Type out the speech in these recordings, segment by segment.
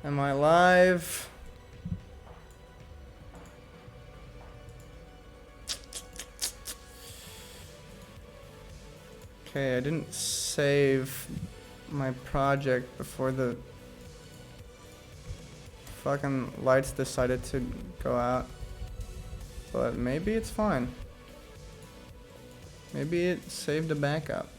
Am I live? Okay, I didn't save my project before the fucking lights decided to go out. But maybe it's fine. Maybe it saved a backup.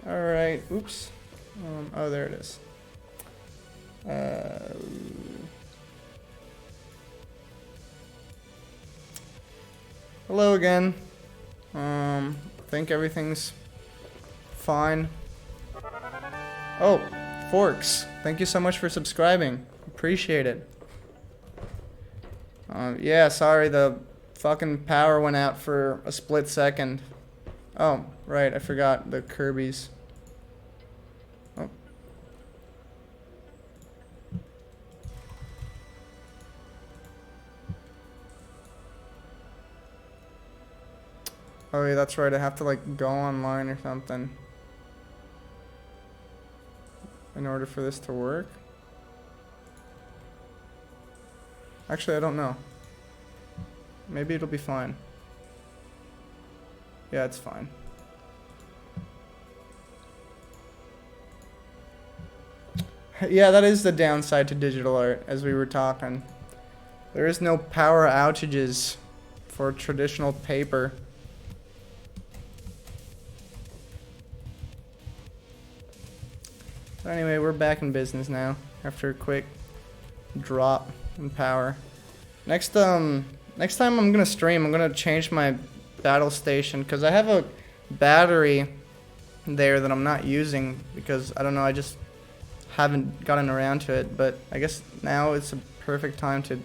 Alright, oops. Oh, there it is. Hello again. I think everything's fine. Oh, Forks. Thank you so much for subscribing. Appreciate it. Yeah, sorry, the fucking power went out for a split second. Oh, right, I forgot the Kirby's. Oh. Oh yeah, that's right, I have to like go online or something in order for this to work. Actually, I don't know. Maybe it'll be fine. Yeah, it's fine. Yeah, that is the downside to digital art, as we were talking. There is no power outages for traditional paper. But anyway, we're back in business now, after a quick drop in power. Next time I'm gonna stream, I'm gonna change my battle station, because I have a battery there that I'm not using, because, I don't know, I just haven't gotten around to it, but I guess now it's a perfect time to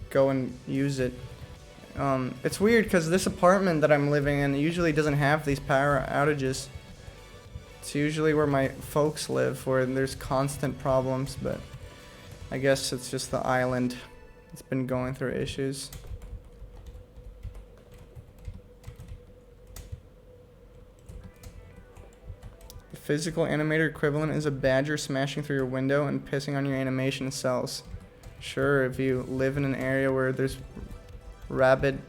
go and use it. It's weird, because this apartment that I'm living in usually doesn't have these power outages. It's usually where my folks live, where there's constant problems, but I guess it's just the island. It's been going through issues. The physical animator equivalent is a badger smashing through your window and pissing on your animation cells. Sure, if you live in an area where there's rabid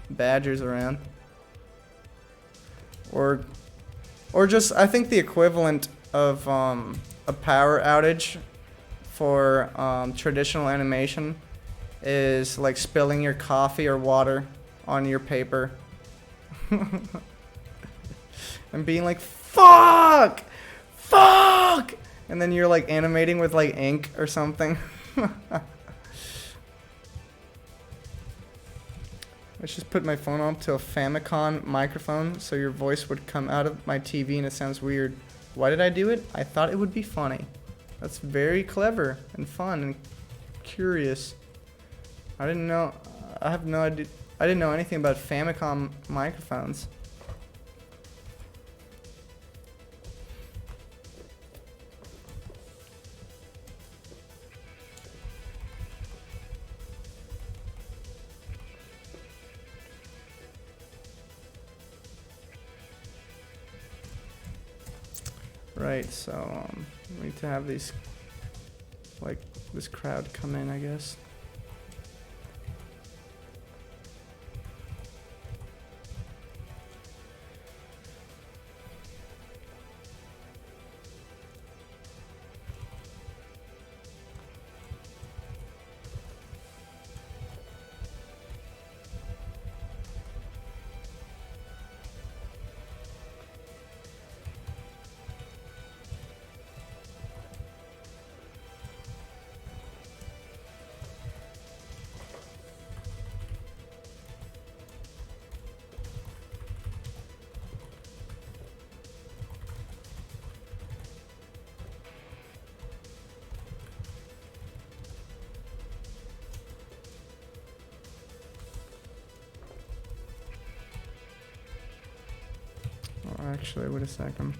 badgers around. Or just, I think the equivalent of a power outage for traditional animation is like spilling your coffee or water on your paper. And being like, fuck! Fuck! And then you're like animating with like ink or something. Let's just put my phone up to a Famicom microphone so your voice would come out of my TV and it sounds weird. Why did I do it? I thought it would be funny. That's very clever and fun and curious. I didn't know. I have no idea. I didn't know anything about Famicom microphones. Right, so we need to have these, like, this crowd come in, I guess. Actually, wait a second.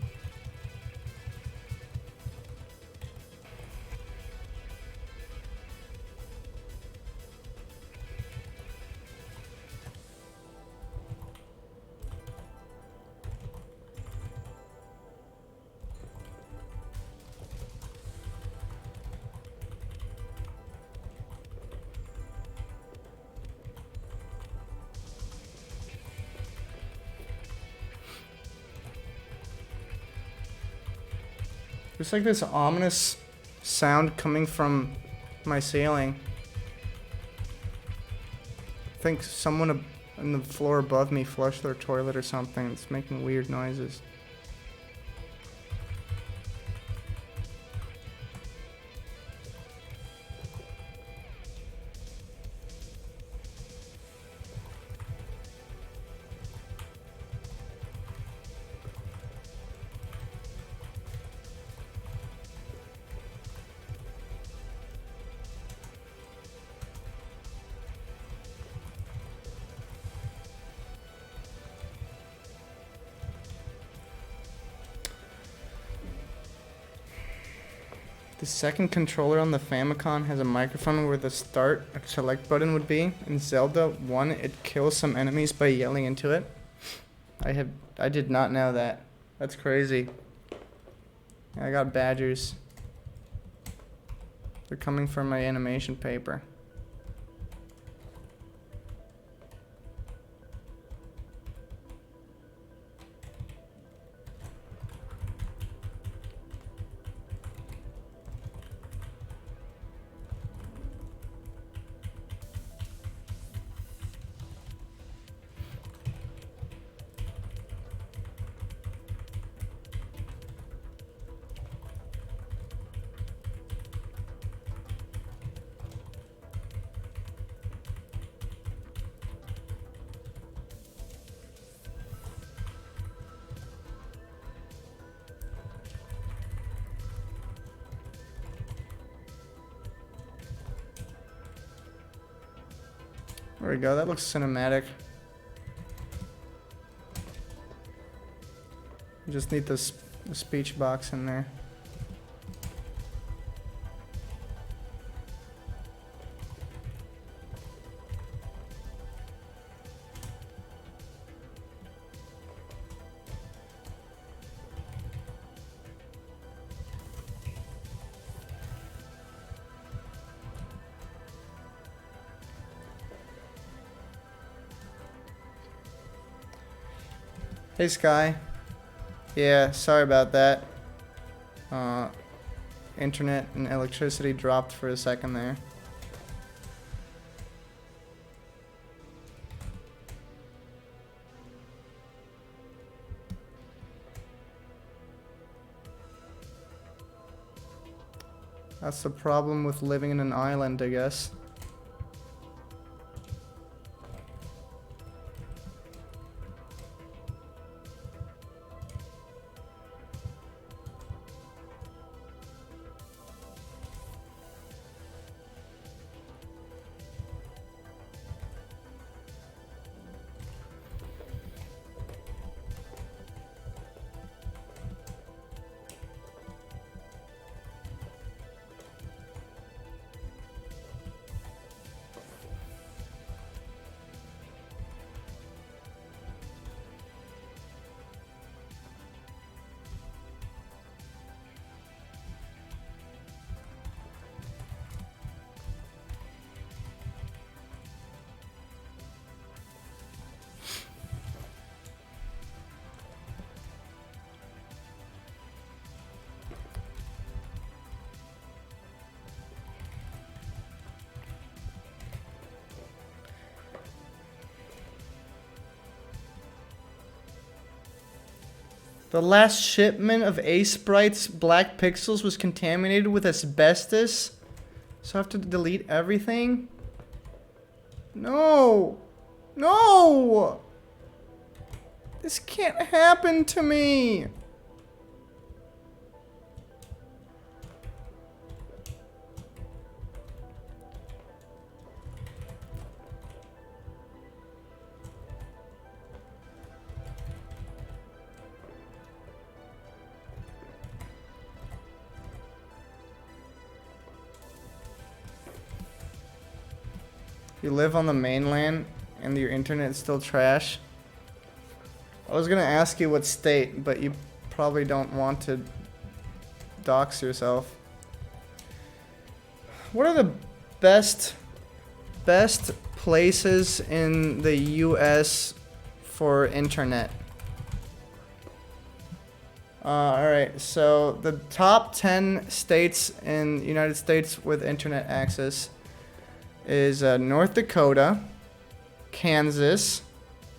There's like this ominous sound coming from my ceiling. I think someone on the floor above me flushed their toilet or something. It's making weird noises. The second controller on the Famicom has a microphone where the start or select button would be. In Zelda 1, it kills some enemies by yelling into it. I did not know that. That's crazy. I got badgers. They're coming from my animation paper. There we go, that looks cinematic. Just need the speech box in there. Hey Sky. Yeah, sorry about that. Internet and electricity dropped for a second there. That's the problem with living in an island, I guess. The last shipment of Ace Sprite's black pixels was contaminated with asbestos. So I have to delete everything? No! No! This can't happen to me! you live on the mainland and your internet is still trash. I was gonna ask you what state, but you probably don't want to dox yourself. What are the best places in the US for internet? Alright, so the top 10 states in the United States with internet access is North Dakota, Kansas,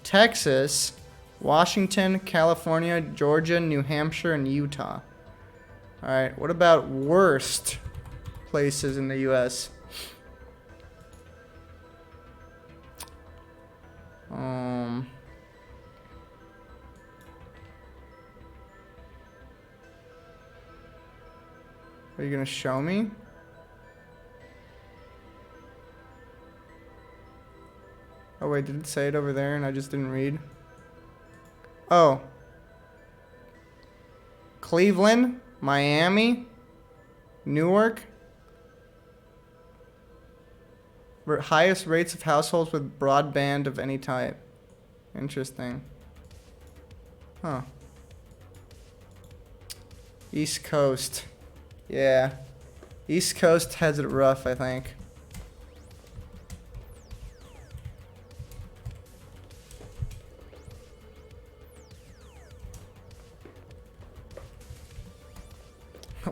Texas, Washington, California, Georgia, New Hampshire, and Utah. Alright, what about worst places in the US? Are you gonna show me? Oh wait, did it say it over there and I just didn't read? Oh. Cleveland, Miami, Newark. Highest rates of households with broadband of any type. Interesting. Huh. East Coast. Yeah. East Coast has it rough, I think.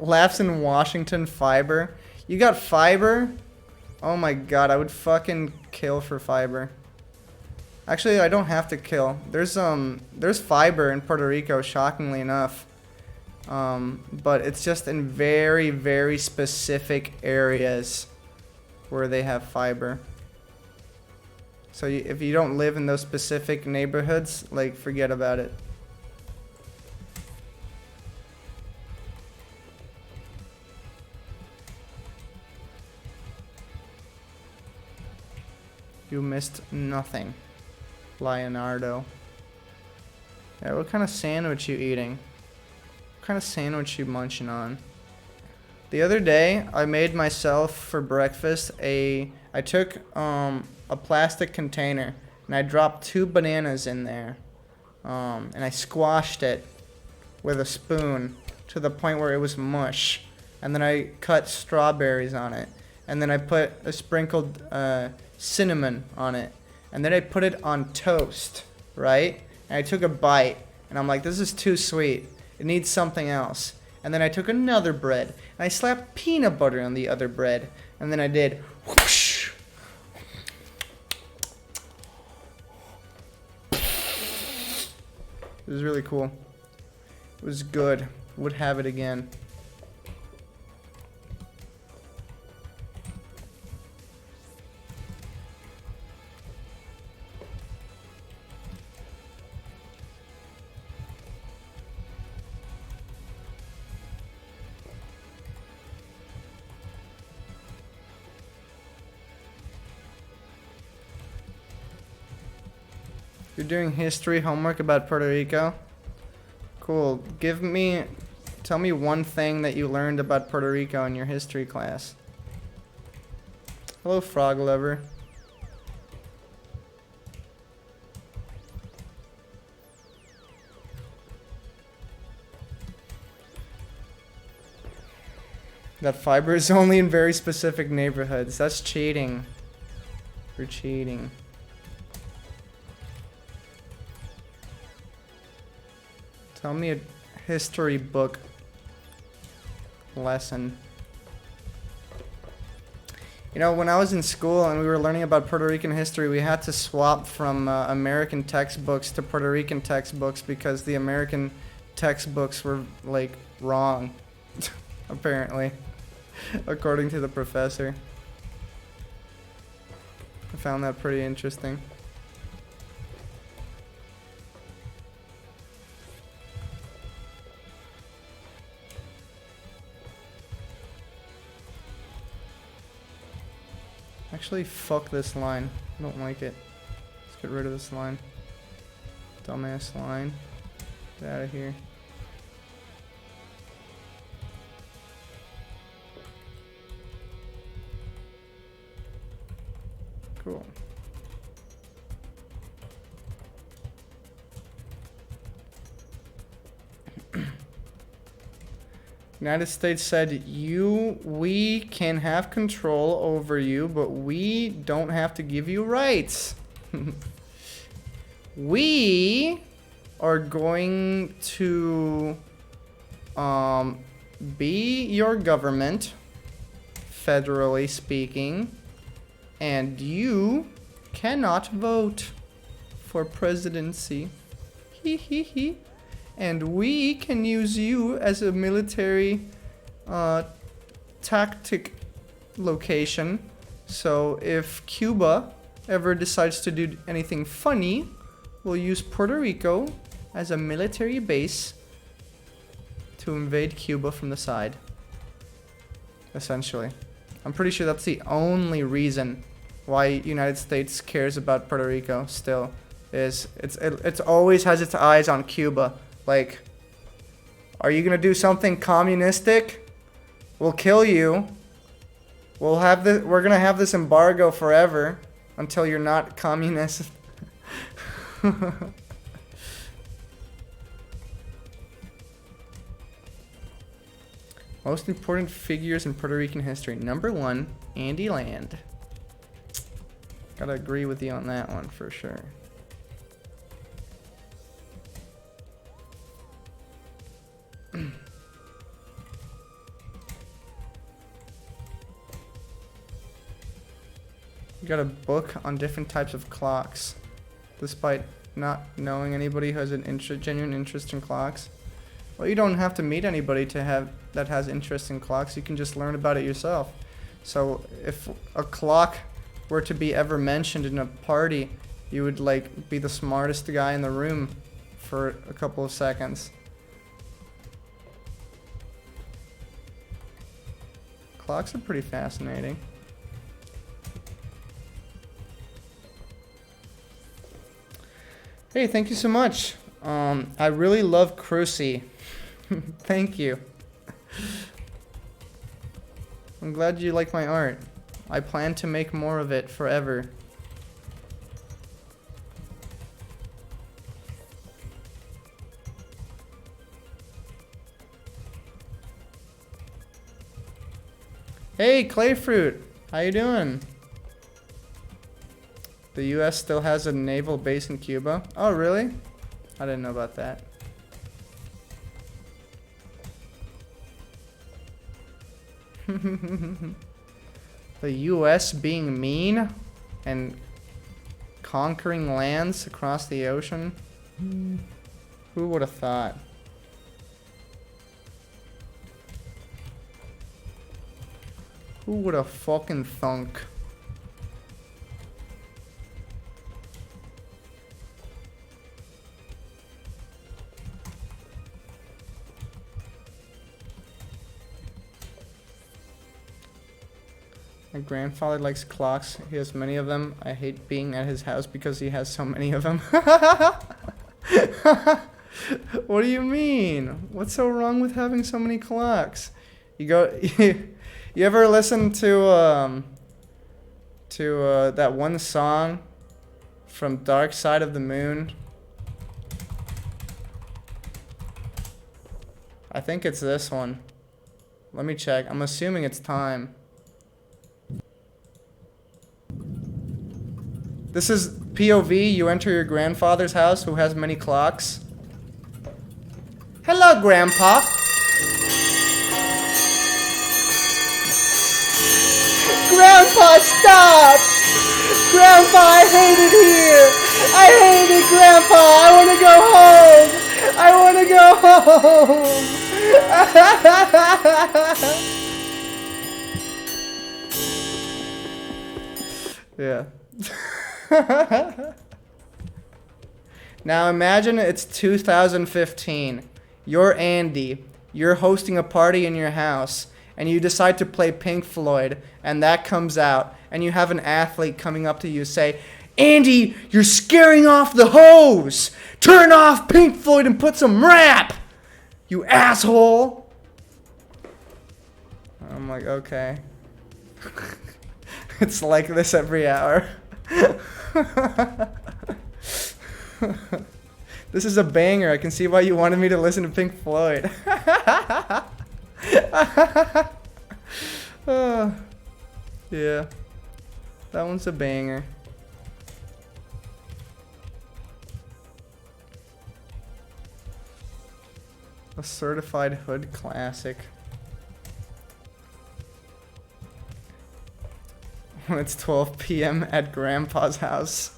Laughs in Washington, fiber. You got fiber? Oh my god, I would fucking kill for fiber. Actually, I don't have to kill. There's fiber in Puerto Rico, shockingly enough. But it's just in very, very specific areas where they have fiber. So if you don't live in those specific neighborhoods, like, forget about it. You missed nothing, Leonardo. Yeah, what kind of sandwich you eating? What kind of sandwich you munching on? The other day, I made myself for breakfast I took a plastic container and I dropped 2 bananas in there. And I squashed it with a spoon to the point where it was mush. And then I cut strawberries on it. And then I put a sprinkled cinnamon on it. And then I put it on toast, right? And I took a bite. And I'm like, this is too sweet. It needs something else. And then I took another bread. And I slapped peanut butter on the other bread. And then I did whoosh. It was really cool. It was good. Would have it again. You're doing history homework about Puerto Rico? Cool. Tell me one thing that you learned about Puerto Rico in your history class. Hello, frog lover. That fiber is only in very specific neighborhoods. That's cheating. You're cheating. Tell me a history book lesson. You know, when I was in school and we were learning about Puerto Rican history, we had to swap from American textbooks to Puerto Rican textbooks because the American textbooks were, like, wrong, apparently, according to the professor. I found that pretty interesting. Actually, fuck this line. I don't like it. Let's get rid of this line. Dumbass line. Get out of here. Cool. United States said, we can have control over you, but we don't have to give you rights. We are going to be your government, federally speaking, and you cannot vote for presidency. Hee hee hee. And we can use you as a military tactic location. So if Cuba ever decides to do anything funny, we'll use Puerto Rico as a military base to invade Cuba from the side. Essentially. I'm pretty sure that's the only reason why United States cares about Puerto Rico still. It's always has its eyes on Cuba. Like, are you gonna do something communistic? We'll kill you. We're gonna have this embargo forever until you're not communist. Most important figures in Puerto Rican history. Number 1, Andy Land. Gotta agree with you on that one for sure. You got a book on different types of clocks, despite not knowing anybody who has an genuine interest in clocks. Well, you don't have to meet anybody that has interest in clocks. You can just learn about it yourself. So if a clock were to be ever mentioned in a party, you would like be the smartest guy in the room for a couple of seconds. Clocks are pretty fascinating. Hey, thank you so much. I really love Crucy. Thank you. I'm glad you like my art. I plan to make more of it forever. Hey, Clayfruit, how you doing? The US still has a naval base in Cuba? Oh, really? I didn't know about that. The US being mean and conquering lands across the ocean? Who would have thought? Who would have fucking thunk? My grandfather likes clocks. He has many of them. I hate being at his house because he has so many of them. What do you mean? What's so wrong with having so many clocks? You ever listen to that one song from Dark Side of the Moon? I think it's this one. Let me check. I'm assuming it's Time. This is POV. You enter your grandfather's house who has many clocks. Hello, Grandpa. Grandpa, stop! Grandpa, I hate it here! I hate it, Grandpa! I want to go home! Yeah. Now imagine it's 2015. You're Andy. You're hosting a party in your house, and you decide to play Pink Floyd, and that comes out, and you have an athlete coming up to you say, "Andy, you're scaring off the hose! Turn off Pink Floyd and put some rap! You asshole!" I'm like, okay. It's like this every hour. This is a banger. I can see why you wanted me to listen to Pink Floyd. Yeah. That one's a banger. A certified hood classic. When it's 12 p.m. at Grandpa's house.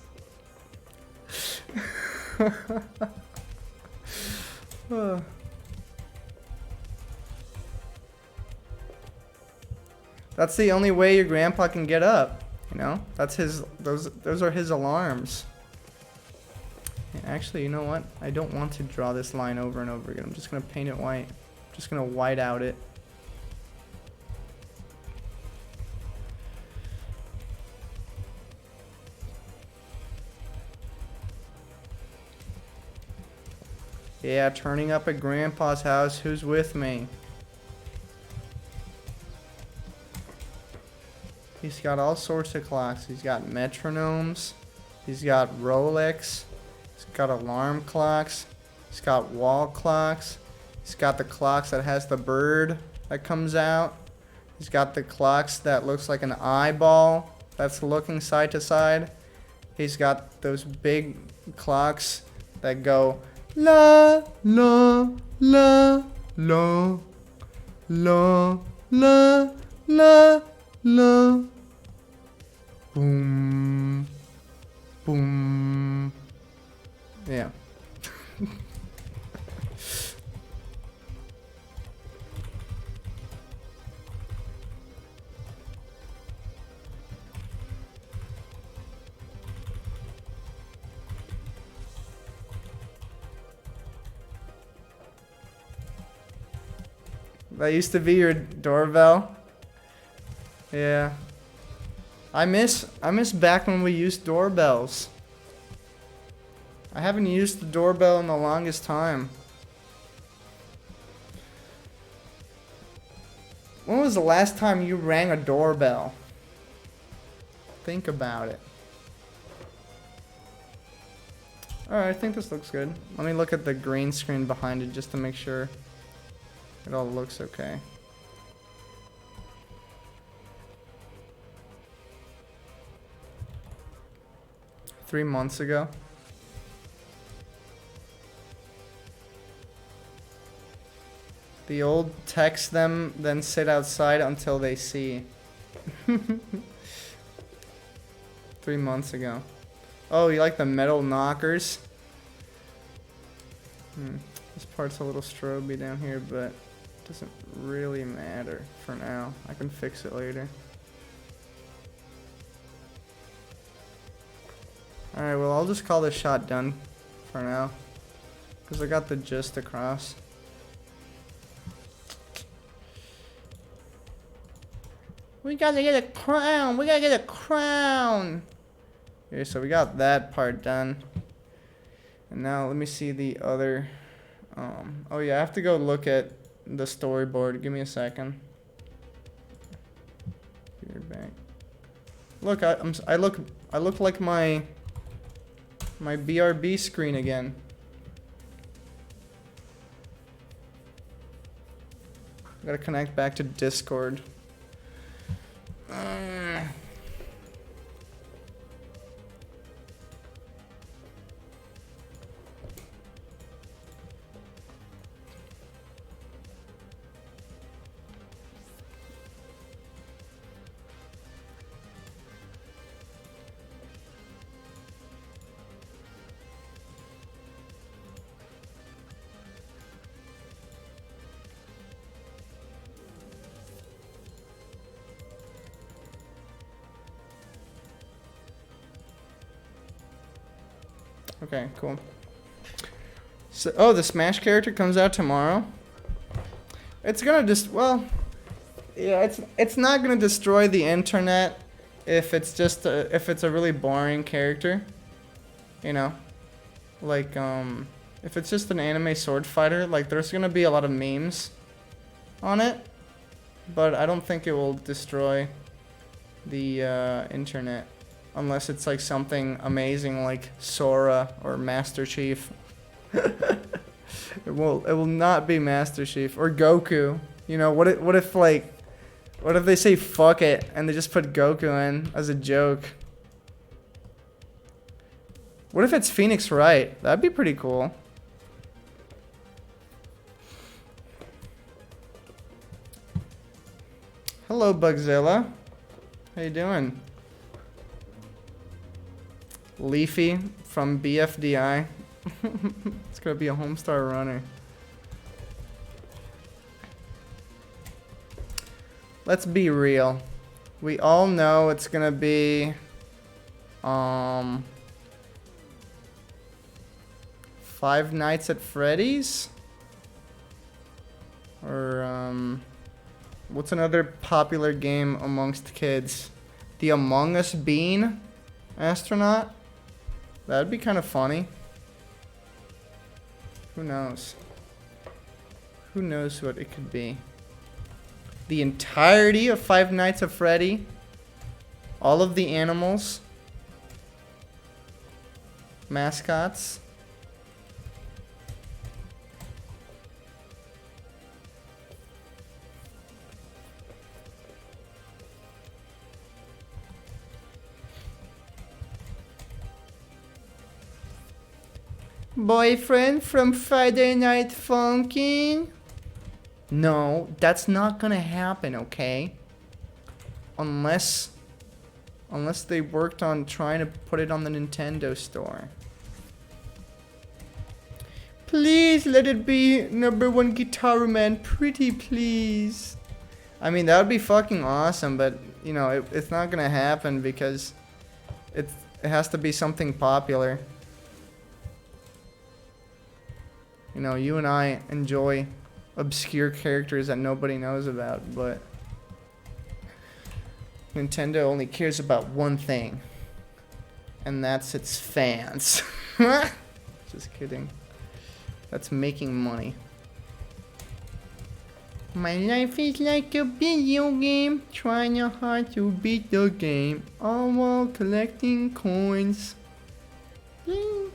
That's the only way your grandpa can get up, you know? That's his, those are his alarms. Actually, you know what? I don't want to draw this line over and over again. I'm just gonna paint it white. I'm just gonna white out it. Yeah, turning up at Grandpa's house. Who's with me? He's got all sorts of clocks. He's got metronomes. He's got Rolex. He's got alarm clocks. He's got wall clocks. He's got the clocks that has the bird that comes out. He's got the clocks that looks like an eyeball that's looking side to side. He's got those big clocks that go la la la la la la la la boom boom. Yeah. That used to be your doorbell. Yeah. I miss back when we used doorbells. I haven't used the doorbell in the longest time. When was the last time you rang a doorbell? Think about it. Alright, I think this looks good. Let me look at the green screen behind it just to make sure it all looks okay. Three months ago. The old text them, then sit outside until they see. 3 months ago. Oh, you like the metal knockers? This part's a little stroby down here, but it doesn't really matter for now. I can fix it later. Alright, well, I'll just call this shot done for now, because I got the gist across. We gotta get a crown! We gotta get a crown! Okay, so we got that part done. And now let me see the other... oh yeah, I have to go look at the storyboard. Give me a second. You're back. Look, I look like my BRB screen again. I gotta connect back to Discord. Okay, cool. So, oh, the Smash character comes out tomorrow. It's gonna just, well, yeah, it's not gonna destroy the internet if it's just if it's a really boring character, you know, like if it's just an anime sword fighter, like there's gonna be a lot of memes on it, but I don't think it will destroy the internet. Unless it's like something amazing like Sora or Master Chief. It will not be Master Chief or Goku. You know, what if they say fuck it and they just put Goku in as a joke? What if it's Phoenix Wright? That'd be pretty cool. Hello, Bugzilla. How you doing? Leafy from BFDI. It's gonna be a Homestar Runner. Let's be real. We all know it's gonna be Five Nights at Freddy's? Or what's another popular game amongst kids? The Among Us Bean astronaut? That'd be kind of funny. Who knows? Who knows what it could be? The entirety of Five Nights at Freddy. All of the animals. Mascots. Boyfriend from Friday Night Funkin'? No, that's not gonna happen, okay? Unless they worked on trying to put it on the Nintendo store. Please let it be #1 Guitar Man, pretty please. I mean, that would be fucking awesome, but you know, it's not gonna happen because it has to be something popular. You know, you and I enjoy obscure characters that nobody knows about, but Nintendo only cares about one thing, and that's its fans. Just kidding. That's making money. My life is like a video game, trying hard to beat the game, all while collecting coins. Bling.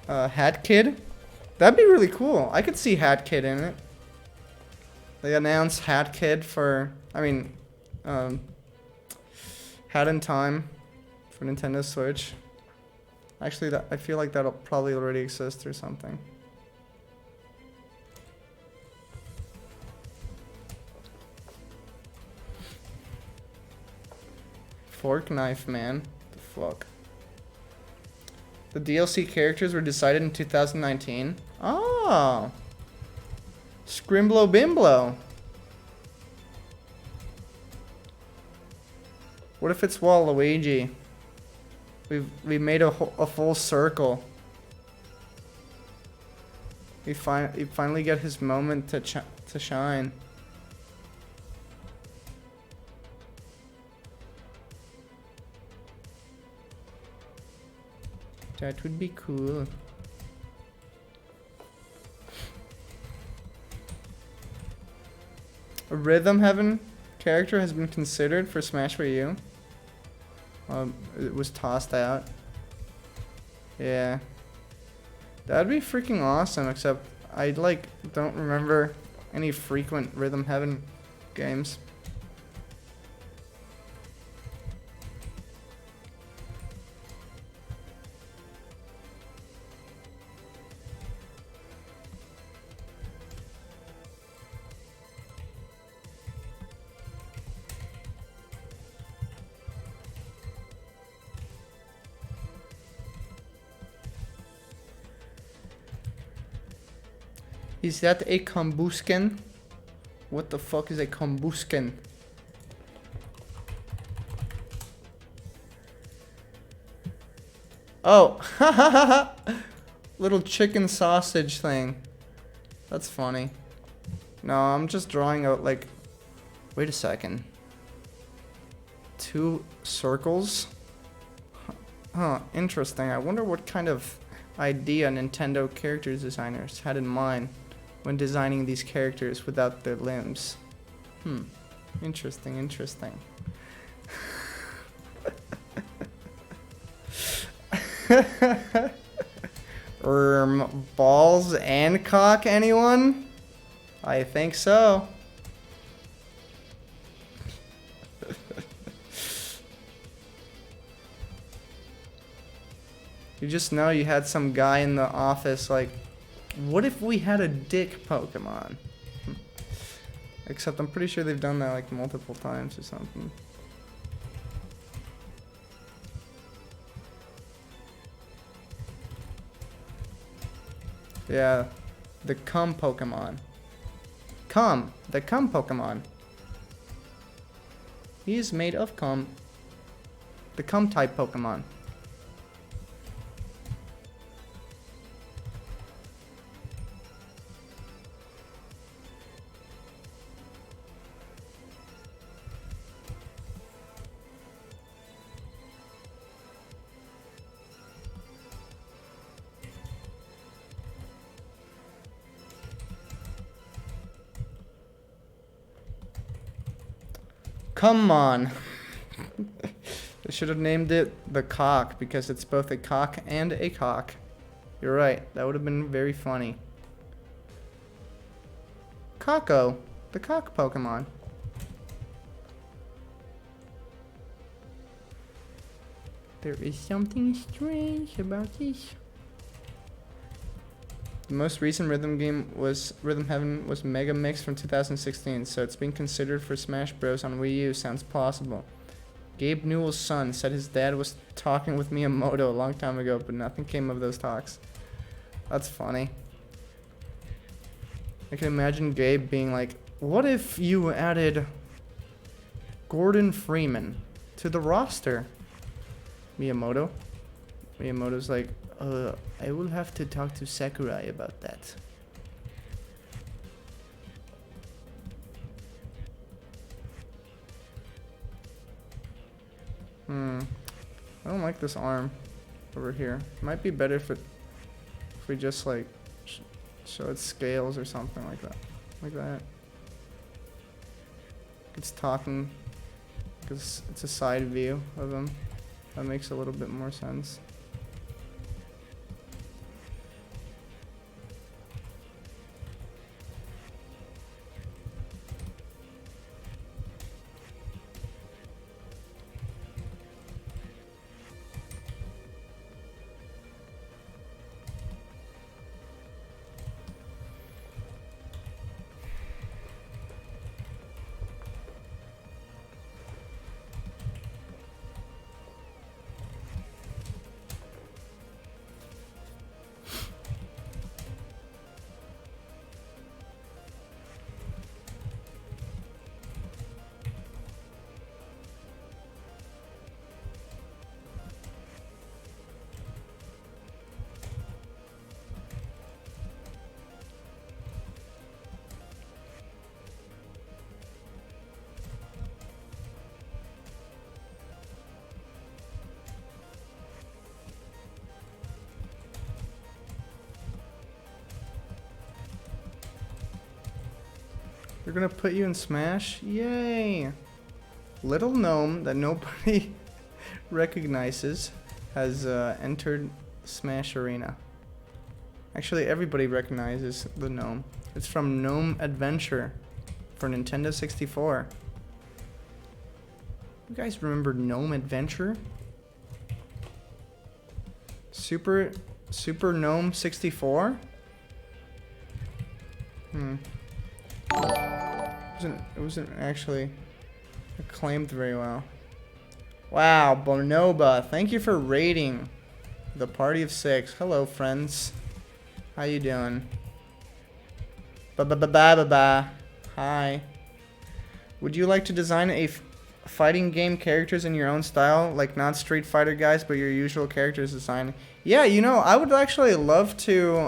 Hat Kid? That'd be really cool. I could see Hat Kid in it. They announced Hat Kid for, Hat in Time for Nintendo Switch. Actually, I feel like that'll probably already exist or something. Fork Knife Man. The fuck? The DLC characters were decided in 2019. Oh. Scrimblow Bimblow. What if it's Waluigi? We made a full circle. He finally get his moment to shine. That would be cool. A Rhythm Heaven character has been considered for Smash Wii U. It was tossed out. Yeah. That'd be freaking awesome, except I don't remember any frequent Rhythm Heaven games. Is that a Kombusken? What the fuck is a Kombusken? Oh, little chicken sausage thing. That's funny. No, I'm just drawing out like, wait a second. 2 circles? Huh, interesting. I wonder what kind of idea Nintendo character designers had in mind when designing these characters without their limbs? Interesting, interesting. Balls and cock, anyone? I think so. You just know you had some guy in the office like, what if we had a dick Pokemon? Except I'm pretty sure they've done that like multiple times or something. Yeah, the cum Pokemon. The cum Pokemon. He is made of cum. The cum type Pokemon. Come on. They should have named it the cock because it's both a cock and a cock. You're right. That would have been very funny. Kako, the cock Pokemon. There is something strange about this. The most recent Rhythm Heaven was Mega Mix from 2016, so it's being considered for Smash Bros. On Wii U. Sounds possible. Gabe Newell's son said his dad was talking with Miyamoto a long time ago, but nothing came of those talks. That's funny. I can imagine Gabe being like, what if you added Gordon Freeman to the roster? Miyamoto's like, I will have to talk to Sakurai about that. I don't like this arm over here. Might be better if we just like show its scales or something like that. Like that. It's talking because it's a side view of him. That makes a little bit more sense. They're gonna put you in Smash? Yay! Little gnome that nobody recognizes has entered Smash Arena. Actually, everybody recognizes the gnome. It's from Gnome Adventure for Nintendo 64. You guys remember Gnome Adventure? Super Gnome 64? It wasn't actually acclaimed very well. Wow, Bonoba, thank you for raiding the party of 6. Hello, friends. How you doing? Ba-ba-ba-ba-ba-ba. Hi. Would you like to design a fighting game characters in your own style, like not Street Fighter guys, but your usual characters design? Yeah, you know, I would actually love to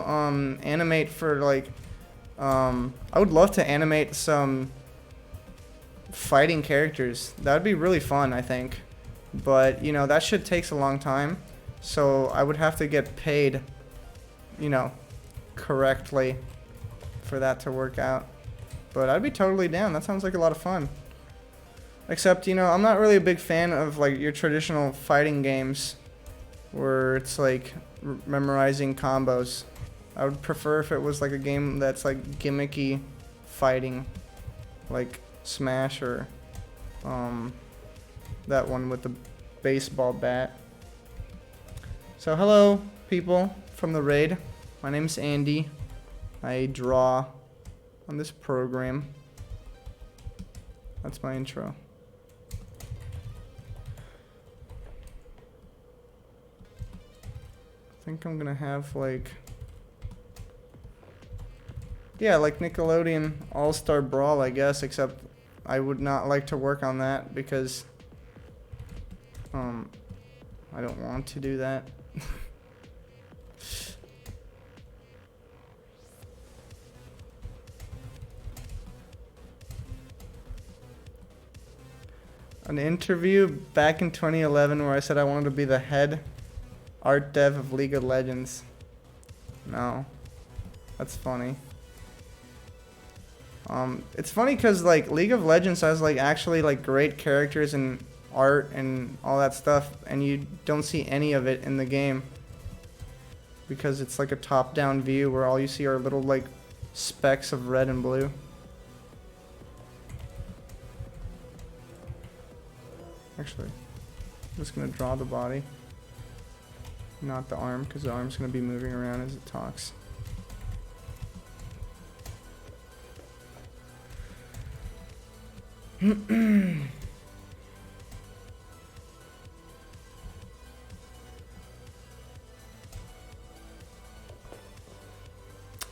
animate for like I would love to animate some fighting characters. That would be really fun, I think. But, you know, that shit takes a long time. So I would have to get paid you know, correctly for that to work out. But I'd be totally down. That sounds like a lot of fun. Except, you know, I'm not really a big fan of like your traditional fighting games where it's like memorizing combos. I would prefer if it was like a game that's like gimmicky fighting, like Smash or that one with the baseball bat. So hello people from the raid. My name's Andy. I draw on this program. That's my intro. I think I'm gonna have like, yeah, like Nickelodeon All-Star Brawl, I guess, except I would not like to work on that because I don't want to do that. An interview back in 2011 where I said I wanted to be the head art dev of League of Legends. No. That's funny. It's funny because like League of Legends has like actually like great characters and art and all that stuff, and you don't see any of it in the game because it's like a top-down view where all you see are little like specks of red and blue. Actually, I'm just gonna draw the body, not the arm, because the arm's gonna be moving around as it talks.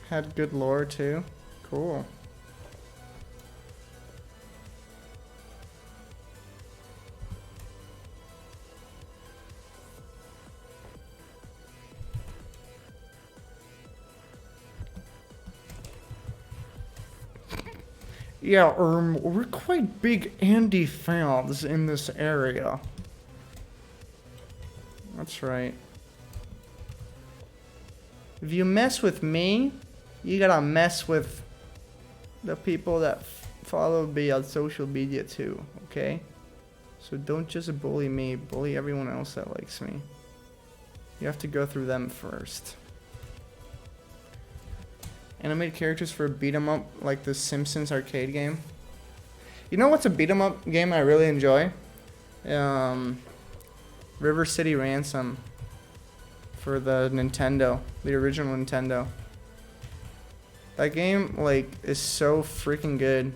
Had good lore too. Cool. Yeah, we're quite big Andy fans in this area. That's right. If you mess with me, you gotta mess with the people that follow me on social media too, okay? So don't just bully me, bully everyone else that likes me. You have to go through them first. Animated characters for a beat 'em up like the Simpsons arcade game. You know what's a beat 'em up game I really enjoy? River City Ransom for the Nintendo, the original Nintendo. That game like is so freaking good.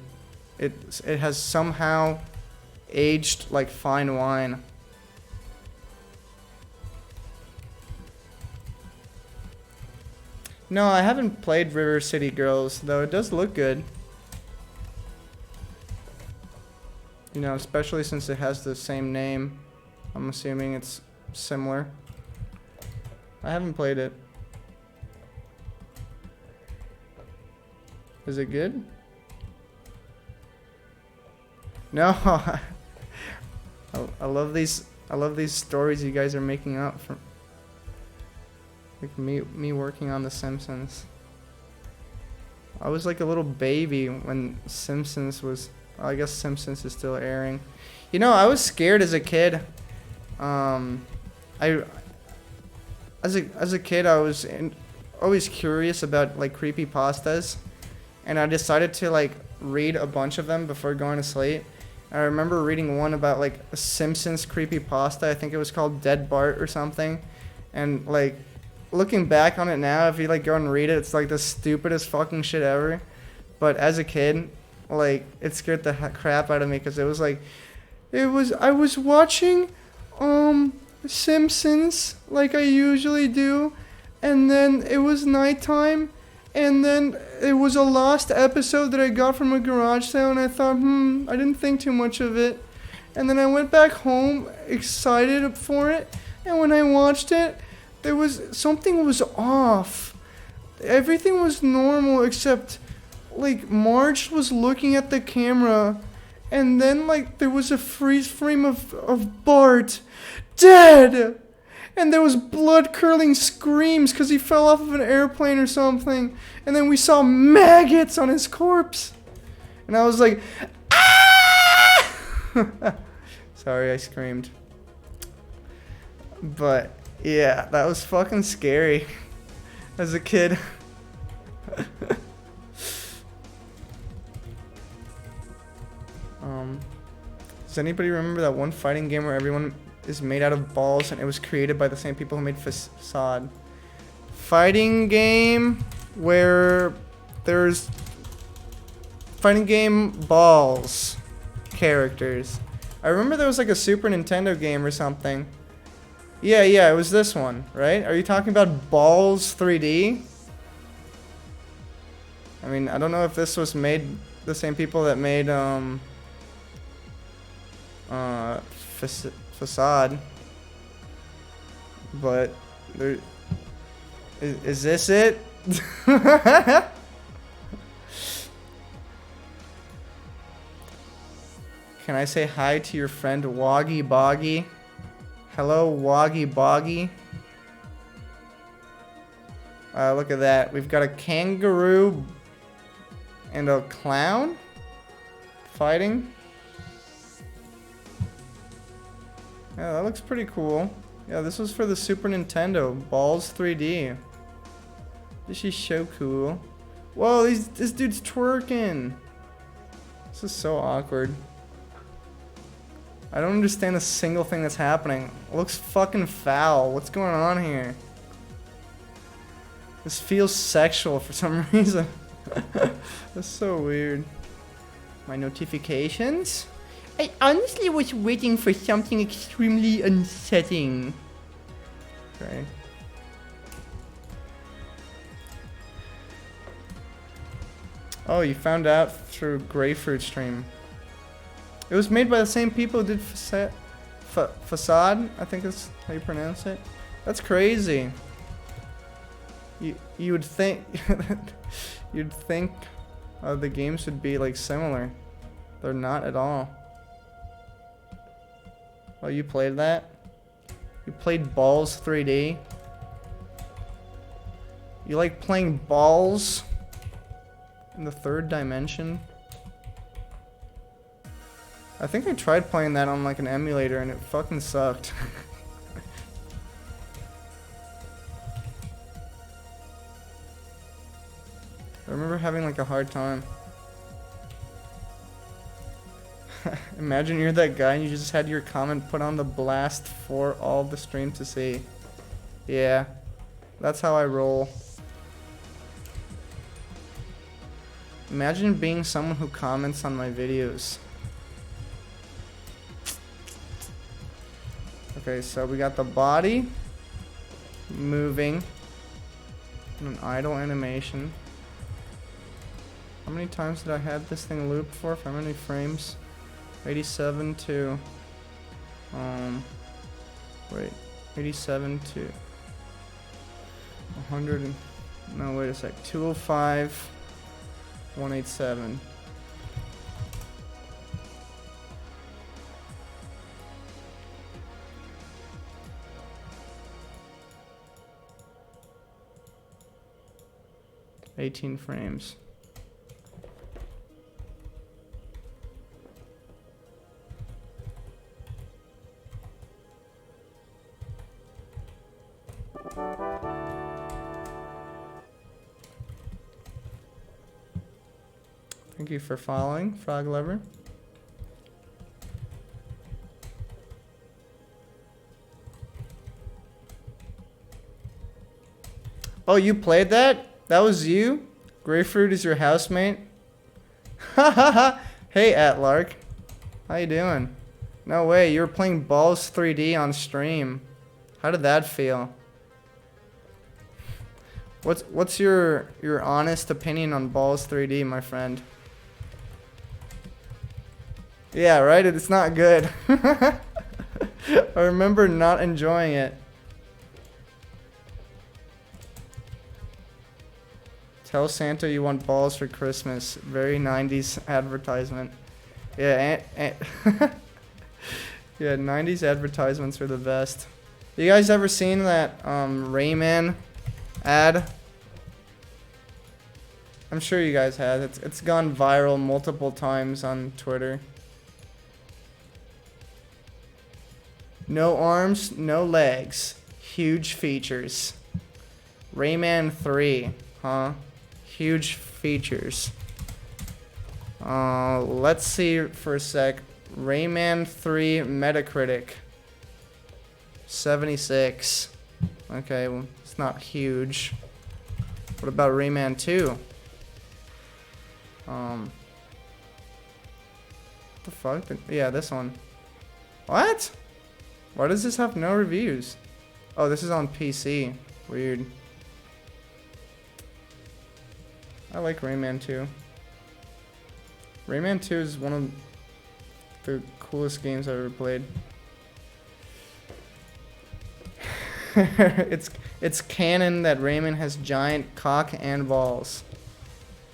It has somehow aged like fine wine. No, I haven't played River City Girls, though it does look good. You know, especially since it has the same name. I'm assuming it's similar. I haven't played it. Is it good? No. I love these stories you guys are making up from like me working on The Simpsons. I was like a little baby when Simpsons was, I guess Simpsons is still airing. You know, I was scared as a kid. As a kid, I was always curious about like creepypastas, and I decided to like read a bunch of them before going to sleep. I remember reading one about like a Simpsons creepypasta. I think it was called Dead Bart or something, and like looking back on it now, if you like go and read it, it's like the stupidest fucking shit ever. But as a kid, like it scared the crap out of me because it was like, I was watching Simpsons like I usually do, and then it was nighttime, and then it was a lost episode that I got from a garage sale, and I thought, I didn't think too much of it. And then I went back home excited for it, and when I watched it, something was off. Everything was normal except like Marge was looking at the camera, and then like there was a freeze frame of Bart dead, and there was blood-curdling screams because he fell off of an airplane or something. And then we saw maggots on his corpse. And I was like, ah! Sorry, I screamed. But, yeah, that was fucking scary as a kid. Does anybody remember that one fighting game where everyone is made out of balls and it was created by the same people who made Facade? Fighting game where there's fighting game balls characters. I remember there was like a Super Nintendo game or something. Yeah, it was this one, right? Are you talking about Balls 3D? I mean, I don't know if this was made the same people that made Facade, but there is this it? Can I say hi to your friend Woggy Boggy? Hello, Woggy Boggy. Look at that. We've got a kangaroo and a clown fighting. Yeah, that looks pretty cool. Yeah, this was for the Super Nintendo. Balls 3D. This is so cool. Whoa, this dude's twerking. This is so awkward. I don't understand a single thing that's happening. It looks fucking foul. What's going on here? This feels sexual for some reason. That's so weird. My notifications? I honestly was waiting for something extremely unsettling. Okay. Oh, you found out through Grapefruit stream. It was made by the same people who did Facade, I think that's how you pronounce it. That's crazy. You would think you'd think the games would be like similar. They're not at all. Oh, you played that? You played Balls 3D? You like playing balls in the third dimension? I think I tried playing that on like an emulator and it fucking sucked. I remember having like a hard time. Imagine you're that guy and you just had your comment put on the blast for all the stream to see. Yeah, that's how I roll. Imagine being someone who comments on my videos. Okay, so we got the body moving in an idle animation. How many times did I have this thing loop for? How many frames? 87 to wait, 87 to 100 and, no, wait a sec, 205 187. $18 frames. Thank you for following, Frog Lover. Oh, you played that? That was you? Grapefruit is your housemate? Hahaha. Hey, Atlark. How you doing? No way, you were playing Balls 3D on stream. How did that feel? What's your honest opinion on Balls 3D, my friend? Yeah, right? It's not good. I remember not enjoying it. Tell Santa you want balls for Christmas. Very 90s advertisement. Yeah, yeah, 90s advertisements are the best. You guys ever seen that Rayman ad? I'm sure you guys have. It's gone viral multiple times on Twitter. No arms, no legs. Huge features. Rayman 3, huh? Huge features. Let's see for a sec. Rayman 3 Metacritic. 76. Okay, well, it's not huge. What about Rayman 2? What the fuck? Yeah, this one. What? Why does this have no reviews? Oh, this is on PC. Weird. I like Rayman 2. Rayman 2 is one of the coolest games I've ever played. It's canon that Rayman has giant cock and balls.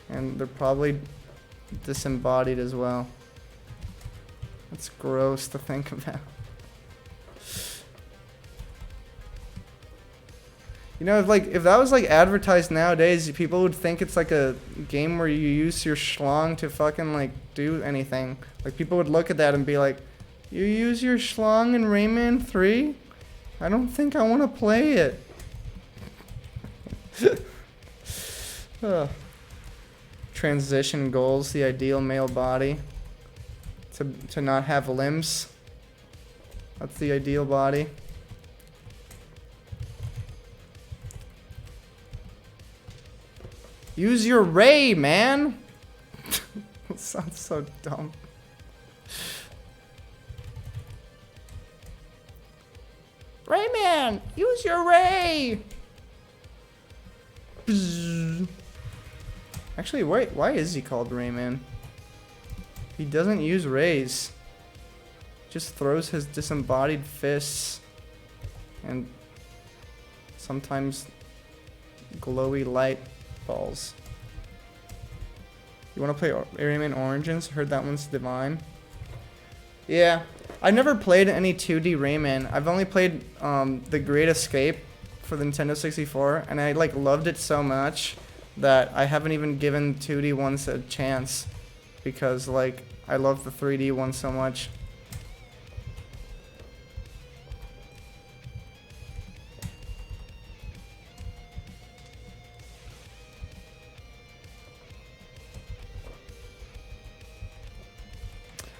And they're probably disembodied as well. That's gross to think about. You know, if that was like advertised nowadays, people would think it's like a game where you use your schlong to fucking like do anything. Like people would look at that and be like, "You use your schlong in Rayman 3? I don't think I want to play it." Transition goals: the ideal male body. To not have limbs. That's the ideal body. Use your ray, man! That sounds so dumb. Rayman, use your ray! Bzz. Actually, wait, why is he called Rayman? He doesn't use rays. Just throws his disembodied fists and sometimes glowy light balls. You want to play Rayman Origins? Heard that one's divine. Yeah, I never played any 2D Rayman. I've only played The Great Escape for the Nintendo 64, and I like loved it so much that I haven't even given 2D ones a chance because like I love the 3D one so much.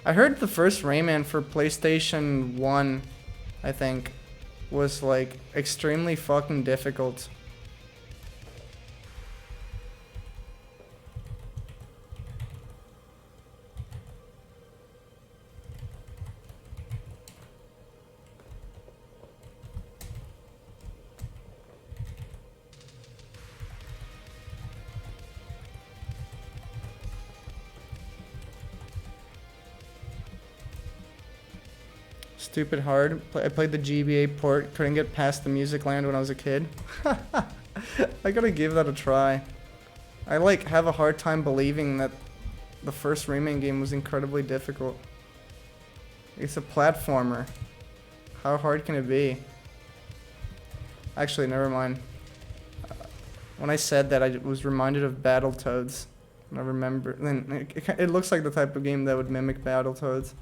I heard the first Rayman for PlayStation 1, I think, was like extremely fucking difficult. Stupid hard. I played the GBA port, couldn't get past the Music Land when I was a kid. I gotta give that a try. I like have a hard time believing that the first Rayman game was incredibly difficult. It's a platformer. How hard can it be? Actually, never mind. When I said that, I was reminded of Battletoads. And I remember, then it looks like the type of game that would mimic Battletoads.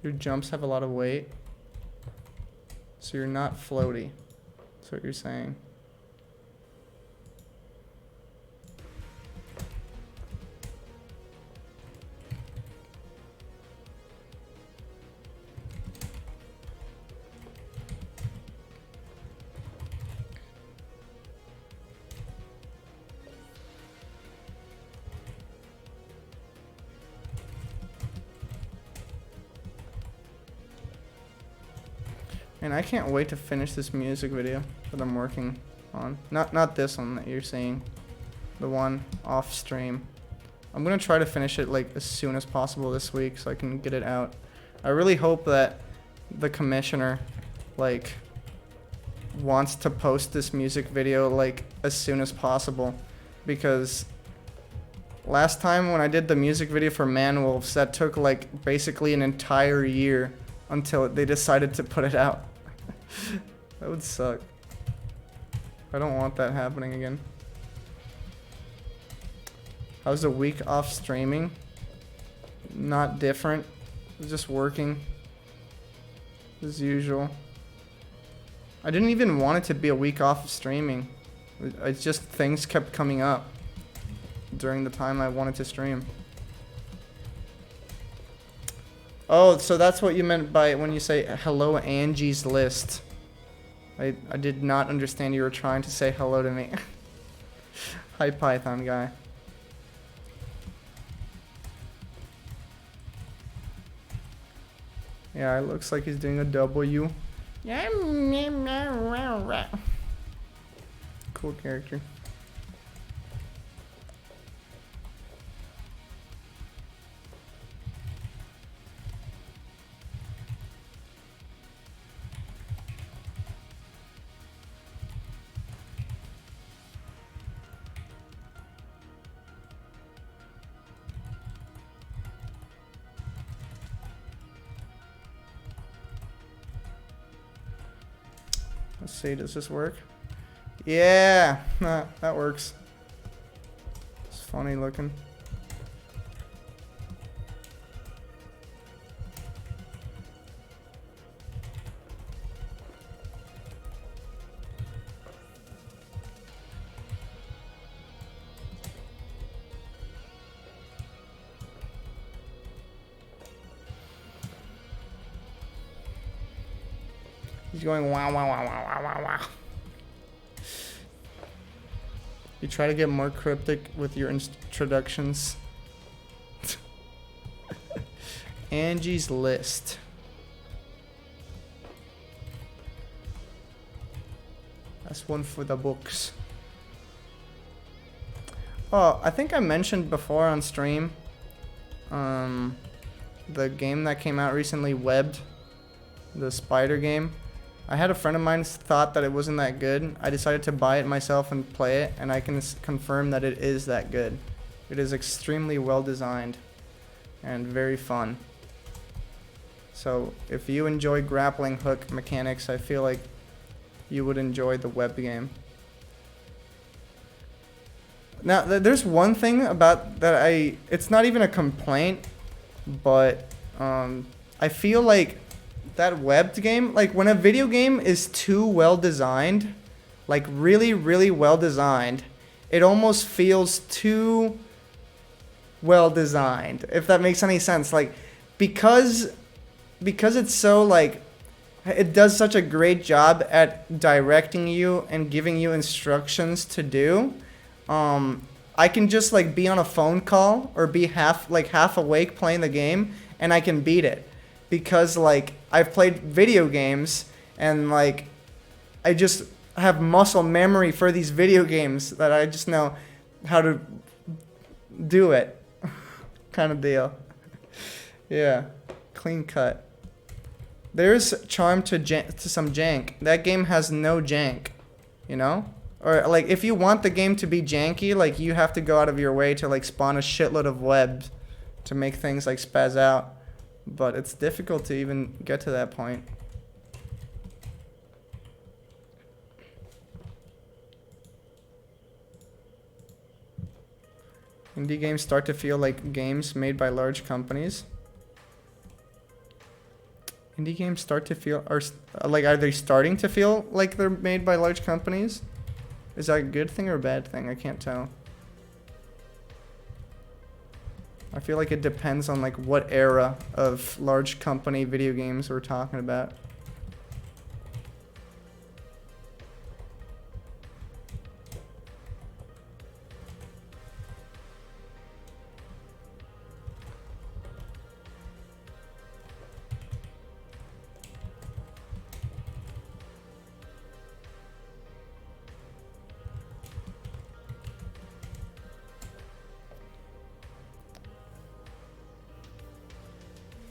Your jumps have a lot of weight, so you're not floaty. That's what you're saying. And I can't wait to finish this music video that I'm working on. Not this one that you're seeing. The one off stream. I'm gonna try to finish it like as soon as possible this week so I can get it out. I really hope that the commissioner like wants to post this music video like as soon as possible, because last time when I did the music video for Man Wolves, that took like basically an entire year until they decided to put it out. That would suck. I don't want that happening again. How's a week off streaming? Not different. Just working as usual. I didn't even want it to be a week off of streaming. It's just things kept coming up during the time I wanted to stream. Oh, so that's what you meant by when you say hello Angie's List. I did not understand you were trying to say hello to me. Hi Python guy. Yeah, it looks like he's doing a W. Cool character. Let's see, does this work? Yeah, that works. It's funny looking. He's going wow, wow, wow, wow, wow, wow, wow. You try to get more cryptic with your introductions. Angie's List. That's one for the books. Oh, I think I mentioned before on stream, the game that came out recently, Webbed, the spider game. I had a friend of mine thought that it wasn't that good. I decided to buy it myself and play it, and I can confirm that it is that good. It is extremely well designed and very fun. So if you enjoy grappling hook mechanics, I feel like you would enjoy the web game. Now, there's one thing about that it's not even a complaint, but I feel like that webbed game, like when a video game is too well designed, like really, really well designed, it almost feels too well designed, if that makes any sense. Like, because it's so like, it does such a great job at directing you and giving you instructions to do. I can just like be on a phone call or be half awake playing the game and I can beat it. Because like I've played video games and like I just have muscle memory for these video games that I just know how to do it. Kind of deal. Yeah, clean cut. There's charm to some jank. That game has no jank, you know? Or like if you want the game to be janky, like you have to go out of your way to like spawn a shitload of webs to make things like spaz out. But it's difficult to even get to that point. Indie games start to feel like games made by large companies. Indie games start to feel, are they starting to feel like they're made by large companies? Is that a good thing or a bad thing? I can't tell. I feel like it depends on like what era of large company video games we're talking about.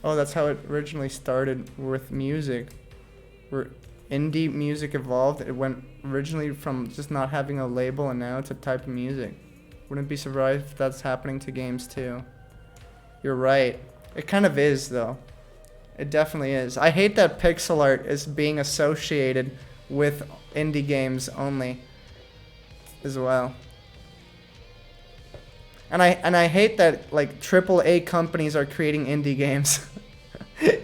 Oh, that's how it originally started with music. indie music evolved. It went originally from just not having a label, and now it's a type of music. Wouldn't be surprised if that's happening to games too. You're right. It kind of is, though. It definitely is. I hate that pixel art is being associated with indie games only as well. And I hate that, like, AAA companies are creating indie games.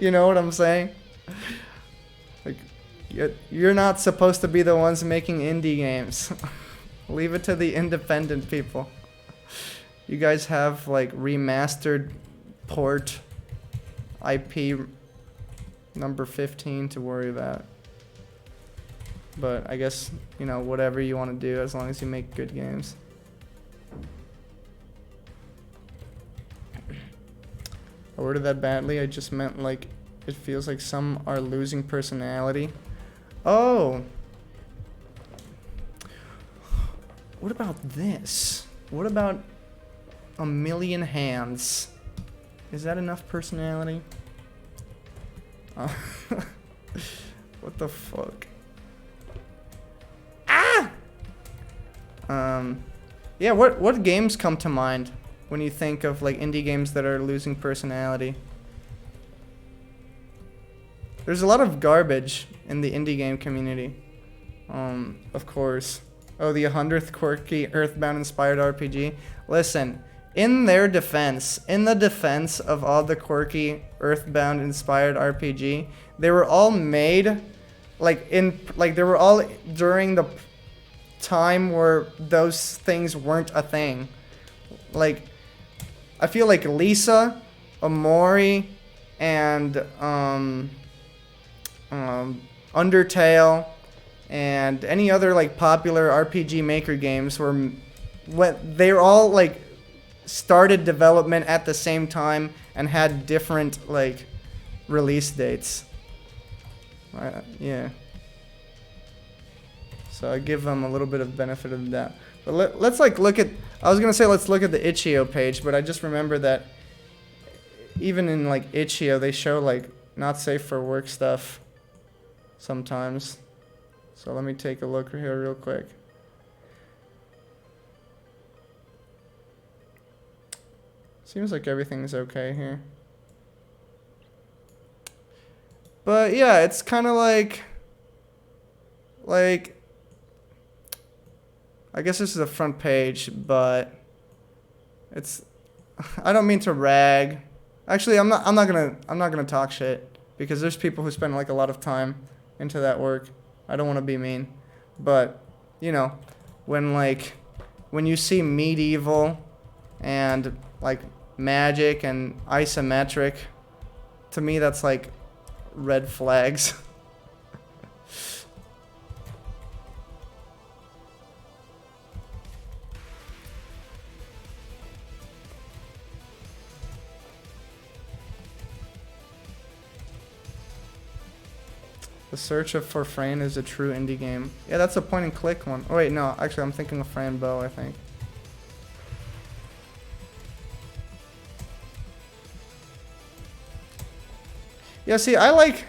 You know what I'm saying? Like, you're not supposed to be the ones making indie games. Leave it to the independent people. You guys have, like, remastered port IP number 15 to worry about. But I guess, you know, whatever you want to do as long as you make good games. I worded that badly. I just meant, like, it feels like some are losing personality. Oh. What about this? What about a million hands? Is that enough personality? What the fuck? Ah! Yeah, what games come to mind when you think of, like, indie games that are losing personality? There's a lot of garbage in the indie game community. Of course. Oh, the 100th quirky Earthbound-inspired RPG. Listen, in their defense, in the defense of all the quirky Earthbound-inspired RPG, they were all made, they were all during the time where those things weren't a thing. Like, I feel like Lisa, Omori, and Undertale, and any other, like, popular RPG Maker games they were all, like, started development at the same time and had different, like, release dates. Yeah. So I give them a little bit of benefit of the doubt. But let's like look at. I was gonna say let's look at the itch.io page, but I just remember that even in, like, itch.io they show, like, not safe for work stuff sometimes. So let me take a look here real quick. Seems like everything's okay here. But yeah, it's kind of like I guess this is the front page, but it's I don't mean to rag. Actually, I'm not gonna talk shit because there's people who spend, like, a lot of time into that work. I don't want to be mean, but you know, when you see medieval and, like, magic and isometric, to me that's like red flags. The Search for Fran is a true indie game. Yeah, that's a point and click one. Oh wait, no, actually I'm thinking of Fran Bow, I think. Yeah, see, I like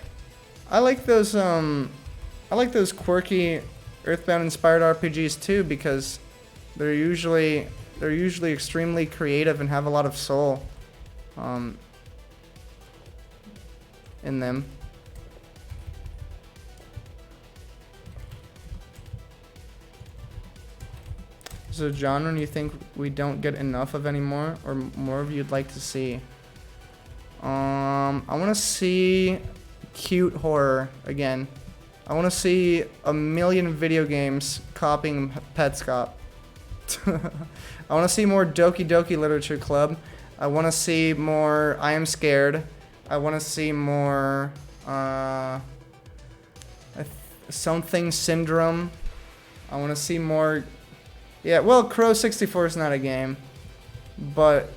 those quirky Earthbound inspired RPGs too, because they're usually extremely creative and have a lot of soul in them. Is there a genre you think we don't get enough of anymore, or more of you'd like to see? I want to see cute horror again. I want to see a million video games copying Petscop. I want to see more Doki Doki Literature Club. I want to see more I Am Scared. I want to see more Something Syndrome. I want to see more. Yeah, well, Crow 64 is not a game, but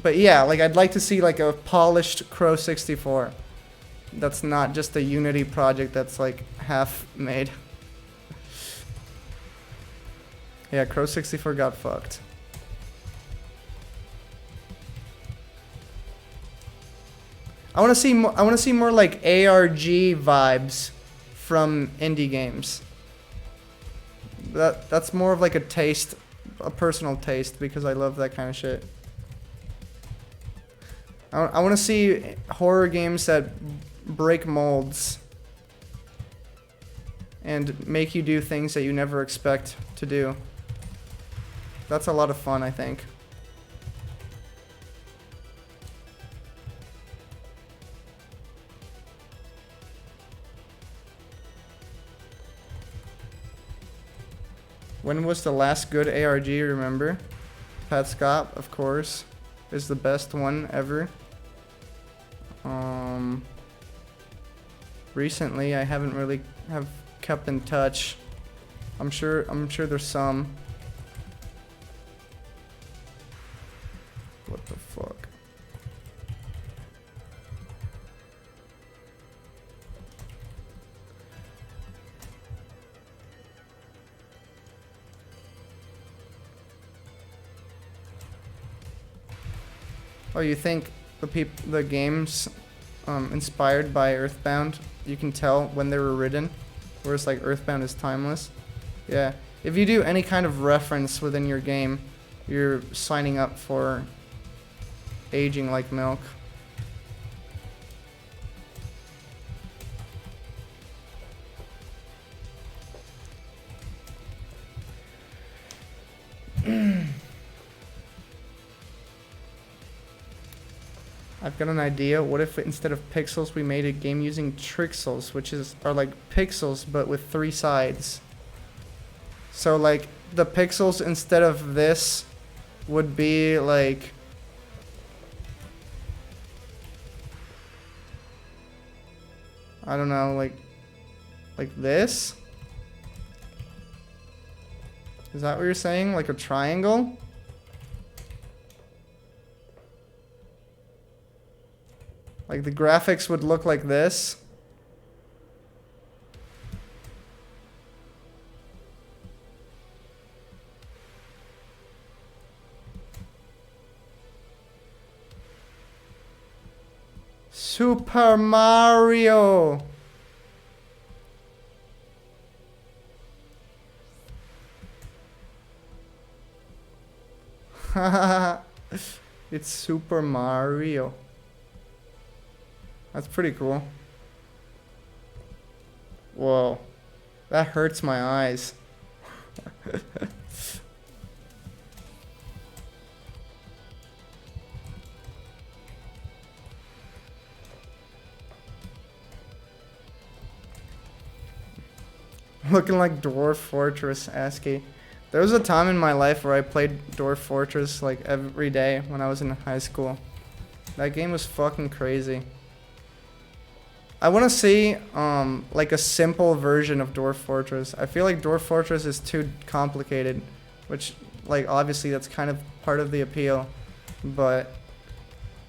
yeah, like I'd like to see like a polished Crow 64. That's not just a Unity project that's like half made. Yeah, Crow 64 got fucked. I want to see more like ARG vibes from indie games. That's more of like a taste, a personal taste, because I love that kind of shit. I want to see horror games that break molds and make you do things that you never expect to do. That's a lot of fun, I think. When was the last good ARG, remember? Pat Scott, of course, is the best one ever. Recently, I haven't really have kept in touch. I'm sure there's some. What the fuck? Oh, you think the games inspired by Earthbound, you can tell when they were written, whereas like Earthbound is timeless? Yeah. If you do any kind of reference within your game, you're signing up for aging like milk. I've got an idea. What if instead of pixels we made a game using trixels, which are like pixels but with 3 sides. So like the pixels instead of this would be like I don't know, like this? Is that what you're saying? Like a triangle? Like the graphics would look like this. Super Mario. It's Super Mario. That's pretty cool. Whoa. That hurts my eyes. Looking like Dwarf Fortress, ASCII. There was a time in my life where I played Dwarf Fortress like every day when I was in high school. That game was fucking crazy. I want to see like a simple version of Dwarf Fortress. I feel like Dwarf Fortress is too complicated, which like obviously that's kind of part of the appeal, but